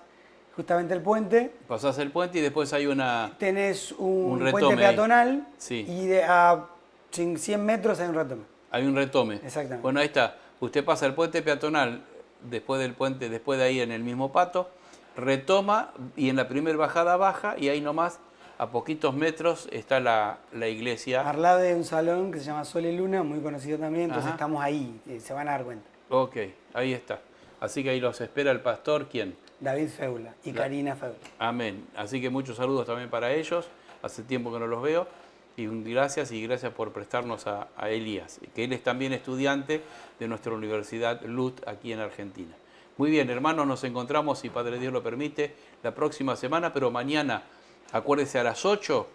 justamente el puente. Pasás el puente y después hay una... Tenés un retome puente ahí. peatonal Sí. y a 100 metros hay un retome. Hay un retome. Exactamente. Bueno, ahí está. Usted pasa el puente peatonal después del puente, después de ahí en el mismo pato, retoma y en la primera bajada baja y ahí nomás, a poquitos metros, está la iglesia. Al lado de un salón que se llama Sol y Luna, muy conocido también, entonces Ajá. estamos ahí, se van a dar cuenta. Ok, ahí está. Así que ahí los espera el pastor, ¿quién? David Feula y Karina Feula. Amén. Así que muchos saludos también para ellos. Hace tiempo que no los veo. Y gracias por prestarnos a Elías, que él es también estudiante de nuestra Universidad LUT aquí en Argentina. Muy bien, hermanos, nos encontramos, si Padre Dios lo permite, la próxima semana, pero mañana, acuérdense, a las 8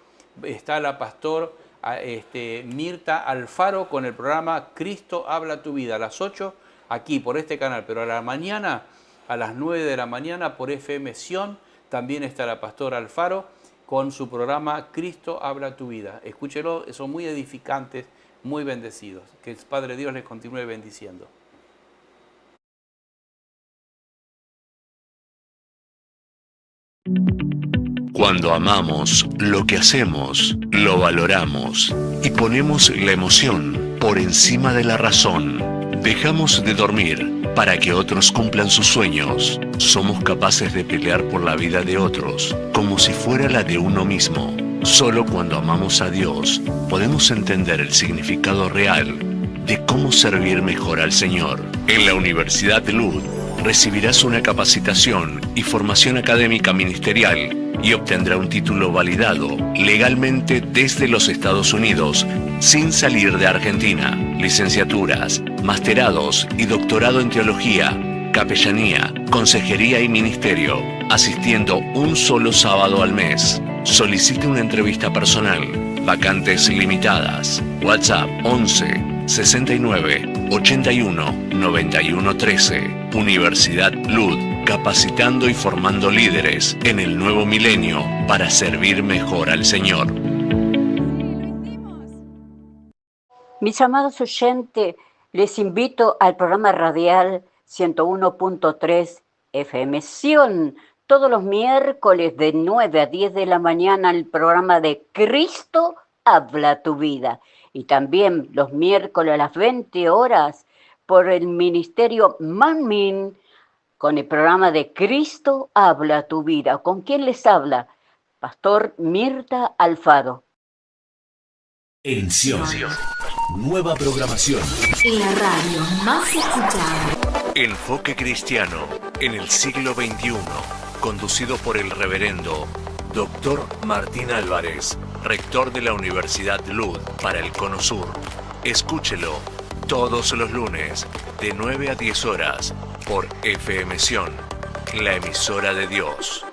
está la pastor Mirta Alfaro con el programa Cristo habla tu vida, a las 8 aquí por este canal, pero a la mañana, a las 9 de la mañana por FM Sion, también está la pastora Alfaro con su programa Cristo habla a tu vida. Escúchelo, son muy edificantes, muy bendecidos. Que el Padre Dios les continúe bendiciendo. Cuando amamos lo que hacemos, lo valoramos y ponemos la emoción por encima de la razón. Dejamos de dormir para que otros cumplan sus sueños. Somos capaces de pelear por la vida de otros como si fuera la de uno mismo. Solo cuando amamos a Dios podemos entender el significado real de cómo servir mejor al Señor. En la Universidad de Luz recibirás una capacitación y formación académica ministerial y obtendrá un título validado legalmente desde los Estados Unidos sin salir de Argentina. Licenciaturas, masterados y doctorado en teología, capellanía, consejería y ministerio, asistiendo un solo sábado al mes. Solicite una entrevista personal. Vacantes limitadas. WhatsApp 11 69 81 91 13. Universidad Lud, capacitando y formando líderes en el nuevo milenio para servir mejor al Señor. Mis amados oyentes, les invito al programa radial 101.3 FM Sion, todos los miércoles de 9 a 10 de la mañana, el programa de Cristo habla tu vida. Y también los miércoles a las 20 horas por el Ministerio Manmin con el programa de Cristo habla tu vida. ¿Con quién les habla? Pastor Mirta Alfaro. En Sion, nueva programación. La radio más escuchada. Enfoque Cristiano en el siglo XXI, conducido por el reverendo Dr. Martín Álvarez, rector de la Universidad Lud para el Cono Sur. Escúchelo todos los lunes de 9 a 10 horas por FM Sion, la emisora de Dios.